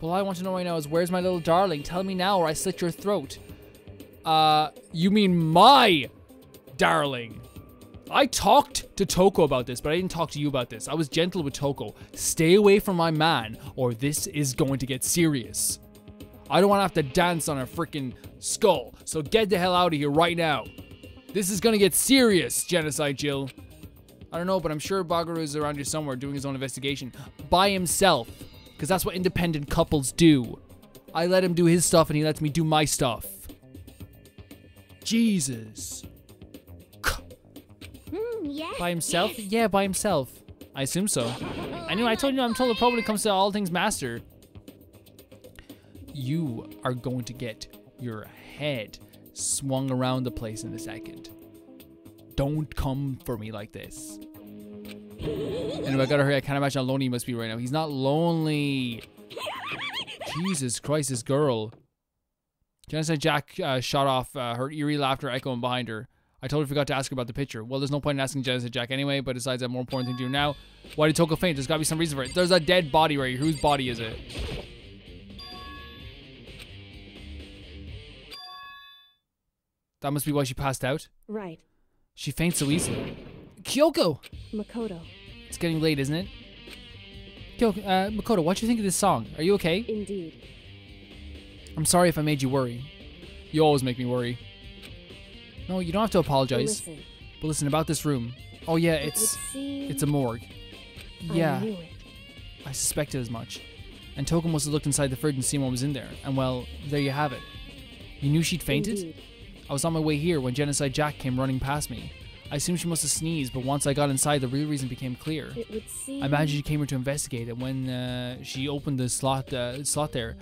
A: Well, all I want to know right now is where's my little darling? Tell me now or I slit your throat. You mean my darling? I talked to Toko about this, but I didn't talk to you about this. I was gentle with Toko. Stay away from my man, or this is going to get serious. I don't want to have to dance on a freaking skull, so get the hell out of here right now. This is going to get serious, Genocide Jill. I don't know, but I'm sure Bagaru is around here somewhere doing his own investigation. By himself, because that's what independent couples do. I let him do his stuff, and he lets me do my stuff. Jesus.
D: Yes.
A: By himself? Yeah, by himself. I assume so. Anyway, I'm told the problem when it comes to all things master. You are going to get your head swung around the place in a second. Don't come for me like this. Anyway, I gotta hurry. I can't imagine how lonely he must be right now. He's not lonely. Jesus Christ, this girl. Genocide Jack shot off her eerie laughter echoing behind her. I totally forgot to ask her about the picture. Well, there's no point in asking Genocide Jack anyway, but besides that, more important thing to do now. Why did Toko faint? There's gotta be some reason for it. There's a dead body right here. Whose body is it? That must be why she passed out.
G: Right.
A: She faints so easily. Kyoko!
G: Makoto.
A: It's getting late, isn't it? Kyoko, Makoto, what do you think of this song? Are you okay?
G: Indeed.
A: I'm sorry if I made you worry. You always make me worry. No, you don't have to apologize.
G: Listen.
A: But listen, about this room. Oh yeah, it's a morgue. Yeah,
G: I knew it.
A: I suspected as much. And Toko must have looked inside the fridge and seen what was in there. And well, there you have it. You knew she'd fainted?
G: Indeed.
A: I was on my way here when Genocide Jack came running past me. I assumed she must have sneezed, but once I got inside, the real reason became clear.
G: It would seem.
A: I imagine she came here to investigate, and when she opened the slot there,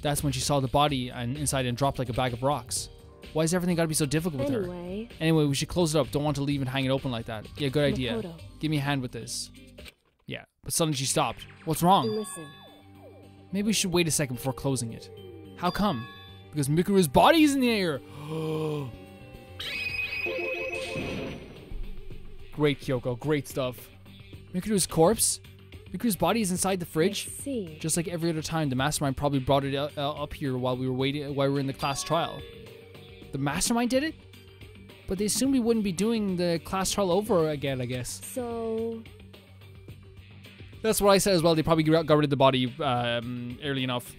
A: that's when she saw the body inside and dropped like a bag of rocks. Why has everything got to be so difficult with her? Anyway, we should close it up. Don't want to leave and hang it open like that. Yeah, good idea.
G: Makoto.
A: Give me a hand with this. Yeah, but suddenly she stopped. What's wrong?
G: Listen.
A: Maybe we should wait a second before closing it. How come? Because Mikuru's body is in the air. Great, Kyoko. Great stuff. Mikuru's corpse? Mikuru's body is inside the fridge?
G: I see.
A: Just like every other time, the mastermind probably brought it up here while we were in the class trial. The mastermind did it? But they assumed we wouldn't be doing the class trial over again, I guess.
G: So.
A: That's what I said as well. They probably got rid of the body early enough.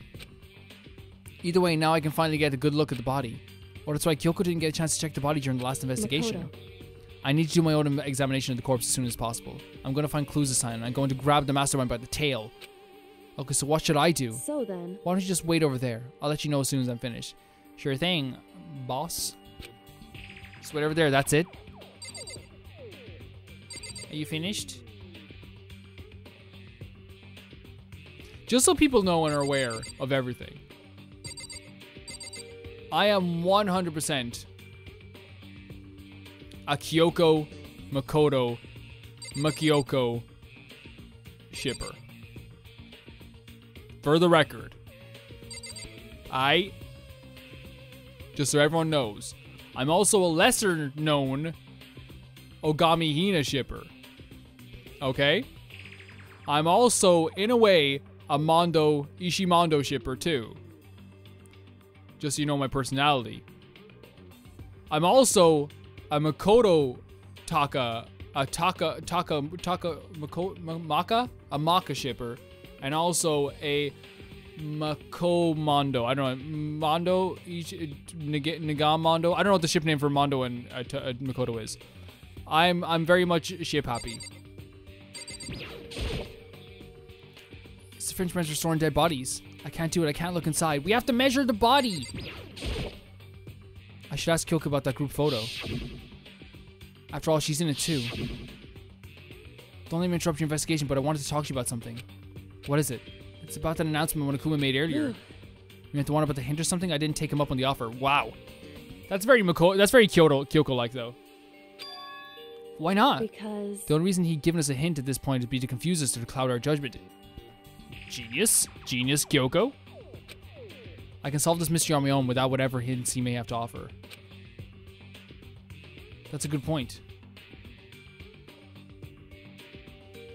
A: Either way, now I can finally get a good look at the body. Or that's why Kyoko didn't get a chance to check the body during the last investigation.
G: Makoto.
A: I need to do my own examination of the corpse as soon as possible. I'm going to find clues this time, and I'm going to grab the mastermind by the tail. Okay, so what should I do?
G: So then.
A: Why don't you just wait over there? I'll let you know as soon as I'm finished. Sure thing, boss. Just wait over there, that's it. Are you finished? Just so people know and are aware of everything. I am 100% a Kyoko, Makoto, Makyoko shipper. For the record. Just so everyone knows, I'm also a lesser known Ogami Hina shipper. Okay? I'm also, in a way, a Ishimondo shipper too. Just so you know my personality. I'm also a Makoto Maka shipper, and also a Makomondo. I don't know, Mondo, Nagamondo. I don't know what the ship name for Mondo and Makoto is. I'm very much ship happy. It's the French men's restoring dead bodies. I can't do it. I can't look inside. We have to measure the body. I should ask Kyoko about that group photo. After all, she's in it too. Don't let me interrupt your investigation, but I wanted to talk to you about something. What is it? It's about that announcement Monokuma made earlier. You meant the one about the hint or something? I didn't take him up on the offer. Wow. That's very Kyoko-like though. Why not?
G: Because.
A: The only reason he'd given us a hint at this point would be to confuse us or to cloud our judgment. Genius. Genius, Kyoko. I can solve this mystery on my own without whatever hints he may have to offer. That's a good point.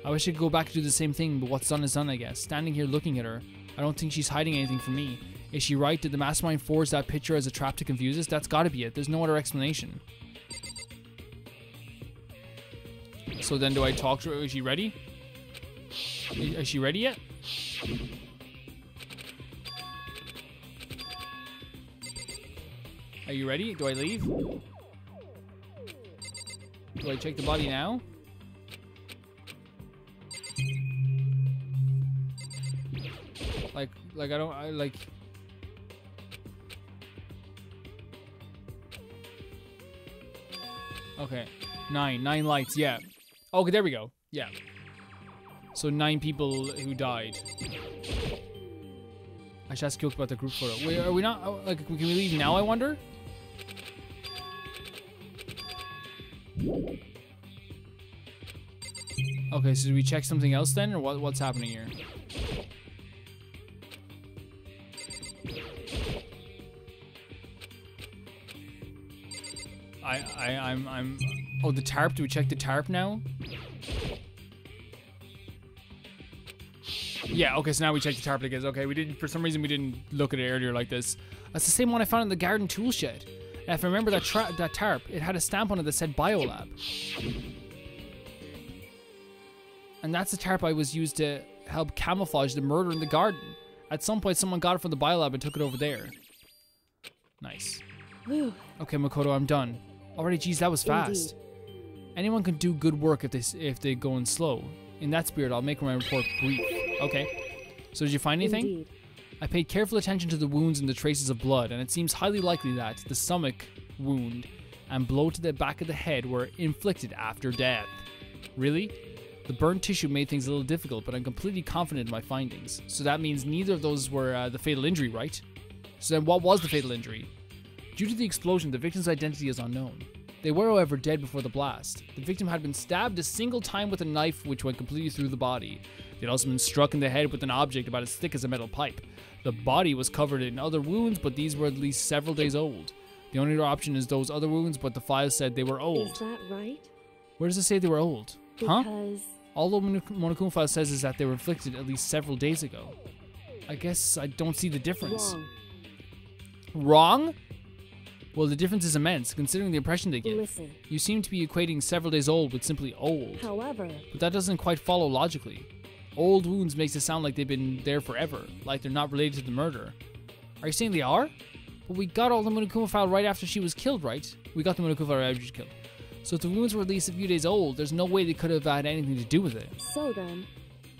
A: I wish I could go back and do the same thing, but what's done is done, I guess. Standing here looking at her, I don't think she's hiding anything from me. Is she right? Did the mastermind forge that picture as a trap to confuse us? That's gotta be it. There's no other explanation. So then do I talk to her? Is she ready? Is she ready yet? Are you ready? Do I leave? Do I check the body now? Like I don't, okay. 9 lights, yeah. Okay, there we go. Yeah. So 9 people who died. I should ask Kyoko about the group photo. Wait, are we not, like, can we leave now, I wonder? Okay, so do we check something else then, or what's happening here? I'm. Oh, the tarp. Do we check the tarp now? Yeah. Okay. So now we check the tarp again. Okay. We didn't. For some reason, we didn't look at it earlier like this. That's the same one I found in the garden tool shed. And if I remember that tarp, it had a stamp on it that said Biolab. And that's the tarp I was used to help camouflage the murder in the garden. At some point, someone got it from the Biolab and took it over there. Nice. Okay, Makoto, I'm done. Already, geez, that was fast. Indeed. Anyone can do good work if they go in slow. In that spirit, I'll make my report brief. Okay. So did you find anything?
G: Indeed.
A: I paid careful attention to the wounds and the traces of blood, and it seems highly likely that the stomach wound and blow to the back of the head were inflicted after death. Really? The burnt tissue made things a little difficult, but I'm completely confident in my findings. So that means neither of those were the fatal injury, right? So then what was the fatal injury? Due to the explosion, the victim's identity is unknown. They were, however, dead before the blast. The victim had been stabbed a single time with a knife which went completely through the body. They'd also been struck in the head with an object about as thick as a metal pipe. The body was covered in other wounds, but these were at least several days old. The only other option is those other wounds, but the file said they were old.
G: Is that right?
A: Where does it say they were old? Huh?
G: Because
A: All the Monokuma file says is that they were inflicted at least several days ago. I guess I don't see the difference. Wrong? Well, the difference is immense, considering the impression they give.
G: Listen.
A: You seem to be equating several days old with simply old.
G: However,
A: But that doesn't quite follow logically. Old wounds makes it sound like they've been there forever, like they're not related to the murder. Are you saying they are? But we got all the Monokuma file right after she was killed, right? We got the Monokuma file right after she was killed. So if the wounds were at least a few days old, there's no way they could have had anything to do with it.
G: so then,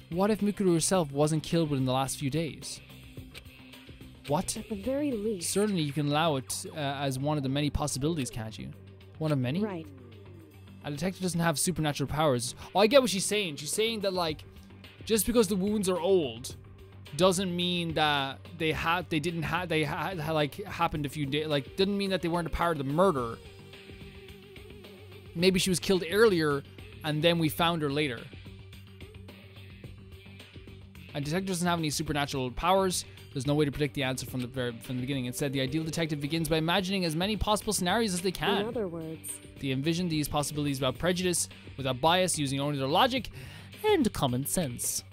A: What if Mikuru herself wasn't killed within the last few days? What?
G: at the very least,
A: Certainly you can allow it as one of the many possibilities, can't you? One of many?
G: right?
A: A detective doesn't have supernatural powers. Oh, I get what she's saying. She's saying that, like, just because the wounds are old doesn't mean that they happened a few days. Like, didn't mean that they weren't a part of the murder. Maybe she was killed earlier, and then we found her later. A detective doesn't have any supernatural powers. There's no way to predict the answer from the beginning. Instead, the ideal detective begins by imagining as many possible scenarios as they can.
G: In other words,
A: They envision these possibilities without prejudice, without bias, using only their logic and common sense.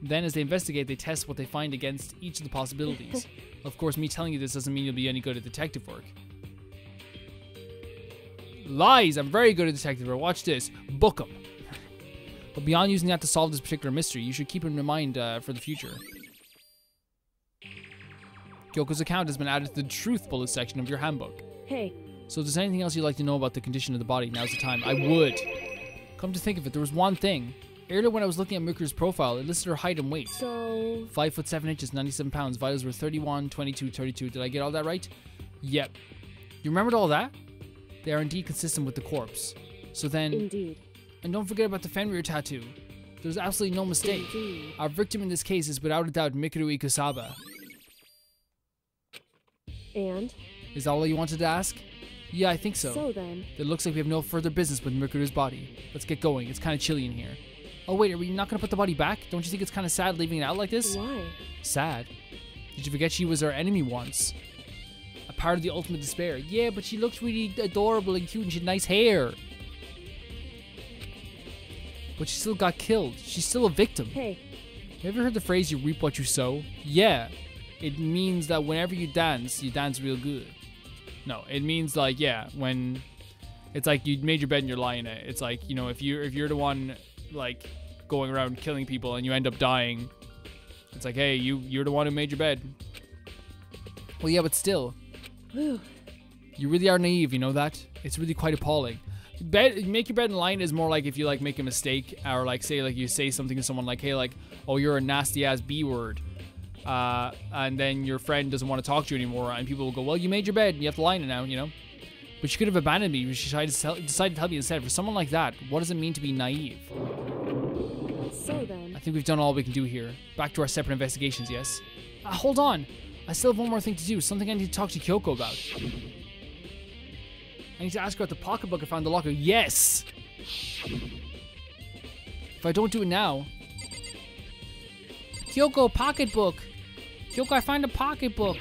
A: Then, as they investigate, they test what they find against each of the possibilities. Of course, me telling you this doesn't mean you'll be any good at detective work. Lies! I'm very good at detective work. Watch this. Book 'em. But beyond using that to solve this particular mystery, you should keep it in mind for the future. Kyoko's account has been added to the truth bullet section of your handbook.
G: hey,
A: So if there's anything else you'd like to know about the condition of the body, now's the time. I would. Come to think of it, there was one thing. Earlier when I was looking at Mikuru's profile, it listed her height and weight.
G: so
A: 5 foot 7 inches, 97 pounds. Vitals were 31, 22, 32. Did I get all that right? Yep. You remembered all that? They are indeed consistent with the corpse. So then,
G: indeed,
A: and don't forget about the Fenrir tattoo. There's absolutely no mistake.
G: indeed.
A: Our victim in this case is without a doubt Mikuru Ikusaba.
G: And
A: Is that all you wanted to ask? Yeah, I think so.
G: so then,
A: It looks like we have no further business with Mikuru's body. Let's get going. It's kind of chilly in here. Oh wait, are we not going to put the body back? Don't you think it's kind of sad leaving it out like this?
G: why?
A: Sad? Did you forget she was our enemy once? A part of the ultimate despair. Yeah, but she looked really adorable and cute and she had nice hair. But she still got killed. She's still a victim.
G: Hey,
A: You ever heard the phrase, you reap what you sow? Yeah. It means that whenever you dance real good. No, it means like, yeah, when it's like you made your bed and you're lying in it. It's like, you know, if you're the one like going around killing people and you end up dying, it's like, hey, you're the one who made your bed. Well, yeah, but still. You really are naive, you know that? It's really quite appalling. Make your bed and line is more like if you like make a mistake or like say like you say something to someone like, hey, like, oh, you're a nasty ass B word. And then your friend doesn't want to talk to you anymore, and people will go, well, you made your bed, you have to lie in it now, you know? But you could have abandoned me, but she decided to help you instead. For someone like that, what does it mean to be naive?
D: So then.
A: I think we've done all we can do here. Back to our separate investigations, yes? Hold on! I still have one more thing to do, something I need to talk to Kyoko about. I need to ask her about the pocketbook I found in the locker. Yes! If I don't do it now...
B: Kyoko, pocketbook. Kyoko, I find a pocketbook.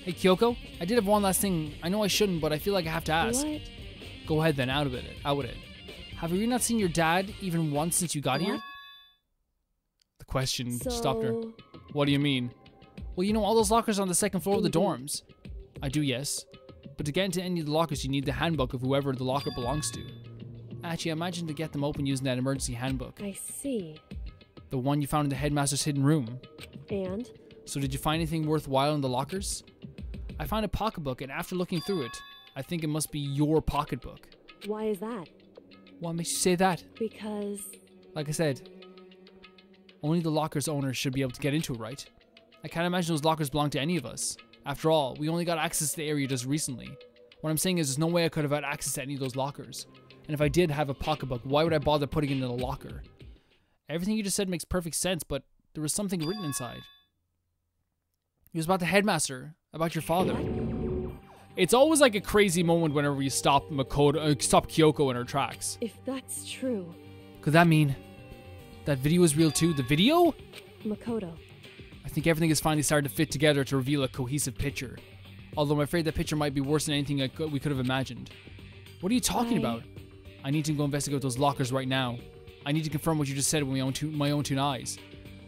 A: Hey, Kyoko, I did have one last thing. I know I shouldn't, but I feel like I have to ask.
D: What?
A: Go ahead then, out with it. Have you not seen your dad even once since you got here? The question stopped her. What do you mean? Well, you know all those lockers on the second floor of the dorms. I do, yes. But to get into any of the lockers, you need the handbook of whoever the locker belongs to. Actually, I imagine to get them open using that emergency handbook.
D: I see.
A: The one you found in the headmaster's hidden room.
D: And?
A: So did you find anything worthwhile in the lockers? I found a pocketbook, and after looking through it, I think it must be your pocketbook.
D: Why is that?
A: What makes you say that?
D: Because...
A: Like I said, only the locker's owner should be able to get into it, right? I can't imagine those lockers belong to any of us. After all, we only got access to the area just recently. What I'm saying is there's no way I could have had access to any of those lockers. And if I did have a pocketbook, why would I bother putting it in a locker? Everything you just said makes perfect sense, but there was something written inside. It was about the headmaster, about your father. It's always like a crazy moment whenever we stop Kyoko in her tracks.
D: if that's true...
A: Could that mean that video is real too? The video?
D: Makoto.
A: I think everything is finally starting to fit together to reveal a cohesive picture. Although I'm afraid that picture might be worse than anything we could have imagined. What are you talking about? I need to go investigate those lockers right now. I need to confirm what you just said with my own two eyes.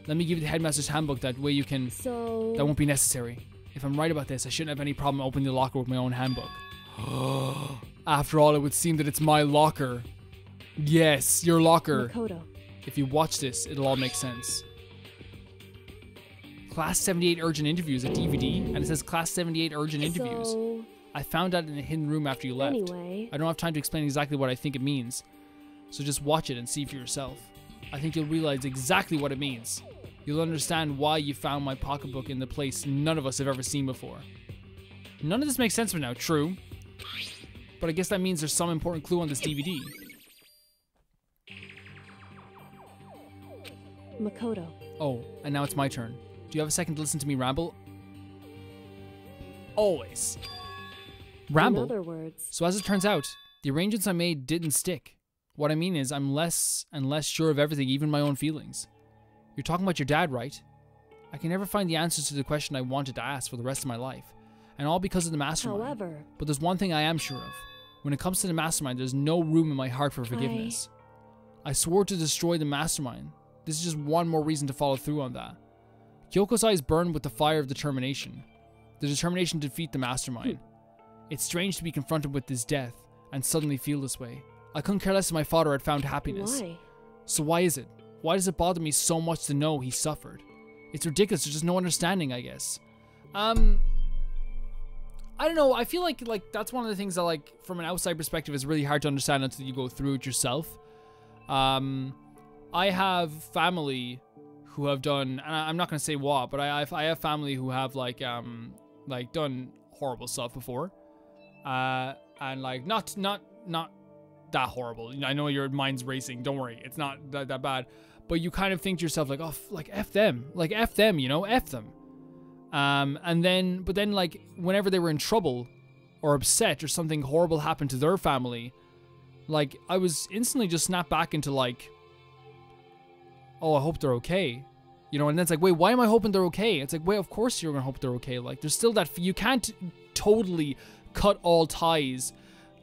A: Let me give you the headmaster's handbook, that way you can...
D: So...
A: That won't be necessary. If I'm right about this, I shouldn't have any problem opening the locker with my own handbook. After all, it would seem that it's my locker. Yes, your locker.
D: Makoto.
A: If you watch this, it'll all make sense. Class 78 Urgent Interviews, a DVD, and it says Class 78 Urgent Interviews.
D: So...
A: I found that in a hidden room after you left.
D: Anyway...
A: I don't have time to explain exactly what I think it means, so just watch it and see for yourself. I think you'll realize exactly what it means. You'll understand why you found my pocketbook in the place none of us have ever seen before. None of this makes sense for now, true. But I guess that means there's some important clue on this DVD.
D: Makoto.
A: Oh, and now it's my turn. Do you have a second to listen to me ramble? Always. Ramble?
D: In other words...
A: So as it turns out, the arrangements I made didn't stick. What I mean is, I'm less and less sure of everything, even my own feelings. You're talking about your dad, right? I can never find the answers to the question I wanted to ask for the rest of my life. And all because of the mastermind.
D: However...
A: But there's one thing I am sure of. When it comes to the mastermind, there's no room in my heart for forgiveness. I swore to destroy the mastermind. This is just one more reason to follow through on that. Kyoko's eyes burn with the fire of determination. The determination to defeat the mastermind. It's strange to be confronted with his death and suddenly feel this way. I couldn't care less if my father had found happiness.
D: Why?
A: So why is it? Why does it bother me so much to know he suffered? It's ridiculous. There's just no understanding, I guess. I don't know. I feel like that's one of the things that, like, from an outside perspective is really hard to understand until you go through it yourself. I have family who have done, and I'm not going to say what, but I have family who have like done horrible stuff before. And like not that horrible. I know your mind's racing. Don't worry. It's not that bad. But you kind of think to yourself like, oh, like F them. Like F them, you know, F them. But then like whenever they were in trouble or upset or something horrible happened to their family, like I was instantly just snapped back into like, oh, I hope they're okay. You know, and then it's like, wait, why am I hoping they're okay? It's like, wait, of course you're gonna hope they're okay. Like, there's still that, you can't totally cut all ties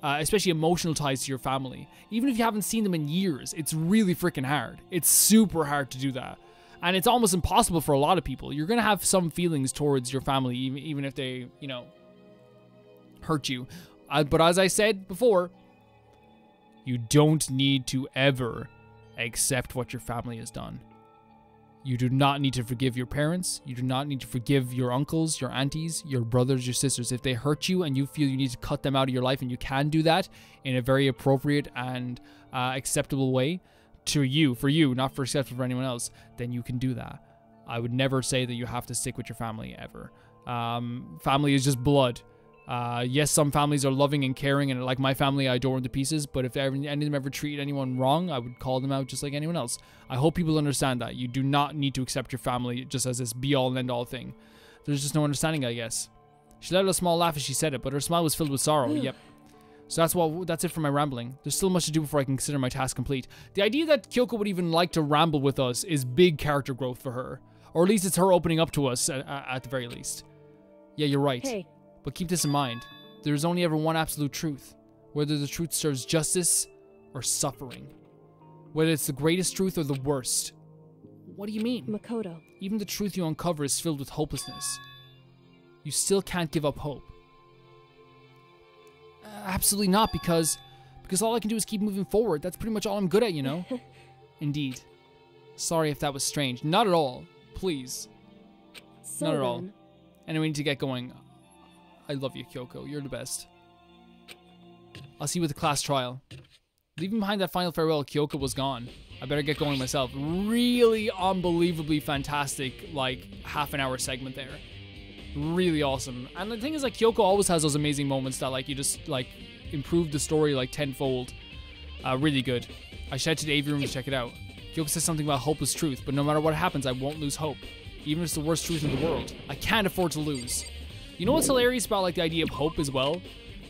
A: especially emotional ties to your family. Even if you haven't seen them in years, it's really freaking hard. It's super hard to do that. And it's almost impossible for a lot of people. You're going to have some feelings towards your family, even if they, you know, hurt you. But as I said before, you don't need to ever accept what your family has done. You do not need to forgive your parents. You do not need to forgive your uncles, your aunties, your brothers, your sisters. If they hurt you and you feel you need to cut them out of your life, and you can do that in a very appropriate and acceptable way to you, for you, not for acceptable for anyone else, then you can do that. I would never say that you have to stick with your family ever. Family is just blood. Yes, some families are loving and caring, and like my family, I adore them to pieces, but if any of them ever treat anyone wrong, I would call them out just like anyone else. I hope people understand that. You do not need to accept your family just as this be-all and end-all thing. There's just no understanding, I guess. She let out a small laugh as she said it, but her smile was filled with sorrow. Yep. So that's it for my rambling. There's still much to do before I can consider my task complete. The idea that Kyoko would even like to ramble with us is big character growth for her. Or at least it's her opening up to us at the very least. Yeah, you're right.
D: Hey.
A: But keep this in mind. There is only ever one absolute truth. Whether the truth serves justice or suffering. Whether it's the greatest truth or the worst. What do you mean?
D: Makoto.
A: Even the truth you uncover is filled with hopelessness. You still can't give up hope. Absolutely not, because all I can do is keep moving forward. That's pretty much all I'm good at, you know? Indeed. Sorry if that was strange. Not at all. Please.
D: So
A: Not at all.
D: then,
A: Anyway, we need to get going. I love you, Kyoko. You're the best. I'll see you with the class trial. Leaving behind that final farewell, Kyoko was gone. I better get going myself. Really unbelievably fantastic, like, half-an-hour segment there. Really awesome. And the thing is, like, Kyoko always has those amazing moments that, like, you just, like, improve the story, like, tenfold. Really good. I should head to the AV room to check it out. Kyoko says something about hopeless truth, but no matter what happens, I won't lose hope. Even if it's the worst truth in the world. I can't afford to lose. You know what's hilarious about, like, the idea of hope as well?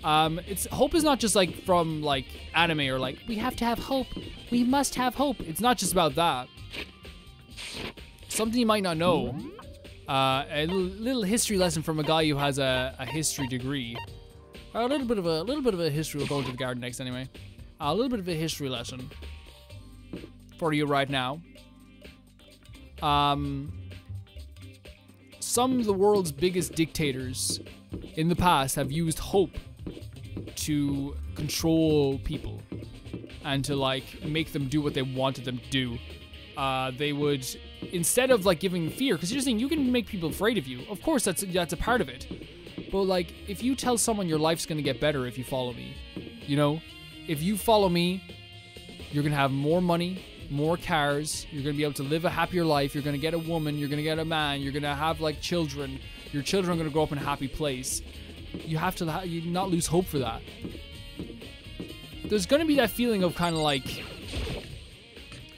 A: Hope is not just, like, from, like, anime or, like, we have to have hope. We must have hope. It's not just about that. Something you might not know. A little history lesson from a guy who has a history degree. A little bit of a history. We'll go into the garden next anyway. A little bit of a history lesson for you right now. Some of the world's biggest dictators in the past have used hope to control people and to, like, make them do what they wanted them to do. They would, instead of, like, giving fear, because you're saying you can make people afraid of you. Of course, that's a part of it. But, like, if you tell someone your life's gonna get better if you follow me, you know, if you follow me, you're gonna have more money, more cars, you're gonna be able to live a happier life, you're gonna get a woman, you're gonna get a man, you're gonna have, like, children, your children are gonna grow up in a happy place. You have to you not lose hope for that. There's gonna be that feeling of kind of like,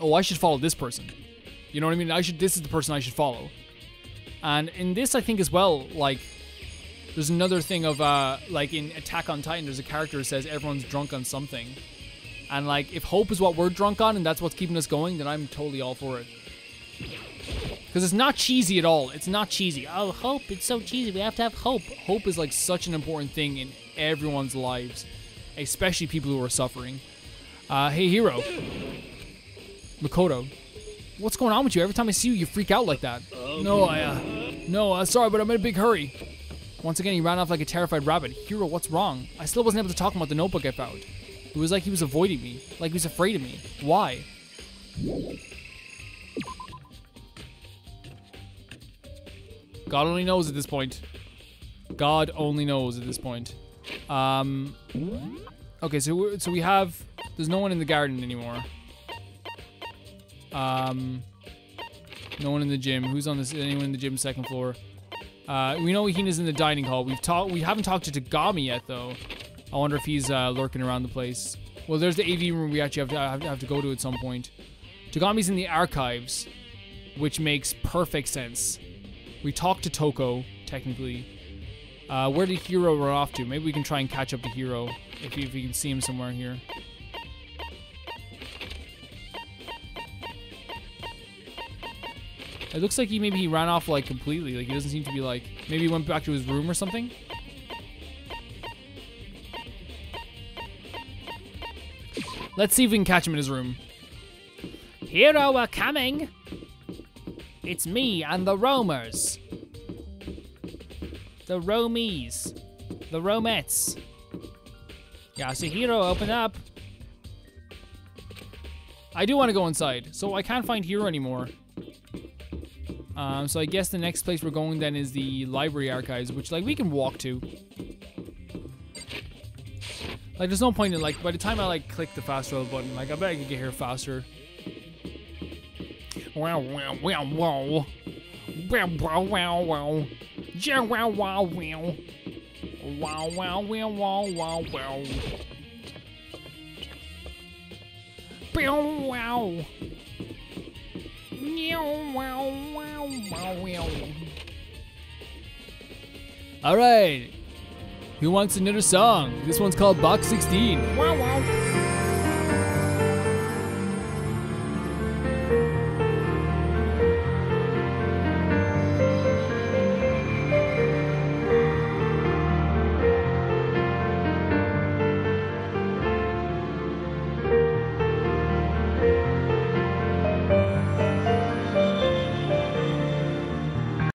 A: oh, I should follow this person. You know what I mean? This is the person I should follow. And in this, I think as well, like, there's another thing of, like in Attack on Titan, there's a character who says everyone's drunk on something. And, like, if hope is what we're drunk on and that's what's keeping us going, then I'm totally all for it. Because it's not cheesy at all. It's not cheesy. Oh, hope, it's so cheesy. We have to have hope. Hope is, like, such an important thing in everyone's lives. Especially people who are suffering. Hey, Hiro. Makoto. What's going on with you? Every time I see you, you freak out like that. No, sorry, but I'm in a big hurry. Once again, he ran off like a terrified rabbit. Hiro, what's wrong? I still wasn't able to talk about the notebook I found. It was like he was avoiding me. Like he was afraid of me. Why? God only knows at this point. God only knows at this point. Okay, so we have... There's no one in the garden anymore. No one in the gym. Who's on this? Anyone in the gym, second floor? We know Hina's in the dining hall. We haven't talked to Tagami yet, though. I wonder if he's lurking around the place. Well, there's the AV room we actually have to go to at some point. Tagami's in the archives, which makes perfect sense. We talked to Toko, technically. Where did Hiro run off to? Maybe we can try and catch up to Hiro if we can see him somewhere here. It looks like maybe he ran off, like, completely. Like, he doesn't seem to be, like... Maybe he went back to his room or something? Let's see if we can catch him in his room.
B: Hero, we're coming. It's me and the roamers. The roamies. The romettes. Yeah, so Hero, open up.
A: I do want to go inside, so I can't find Hero anymore. So I guess the next place we're going then is the library archives, which like we can walk to. Like there's no point in like by the time I like click the fast travel button, like I bet I could get here faster. Wow wow wow wow. Wow wow wow wow. Yeah wow wow wow. Wow wow wow wow wow wow. Wow wow. All right. Who wants another song? This one's called Box 16. Wow wow.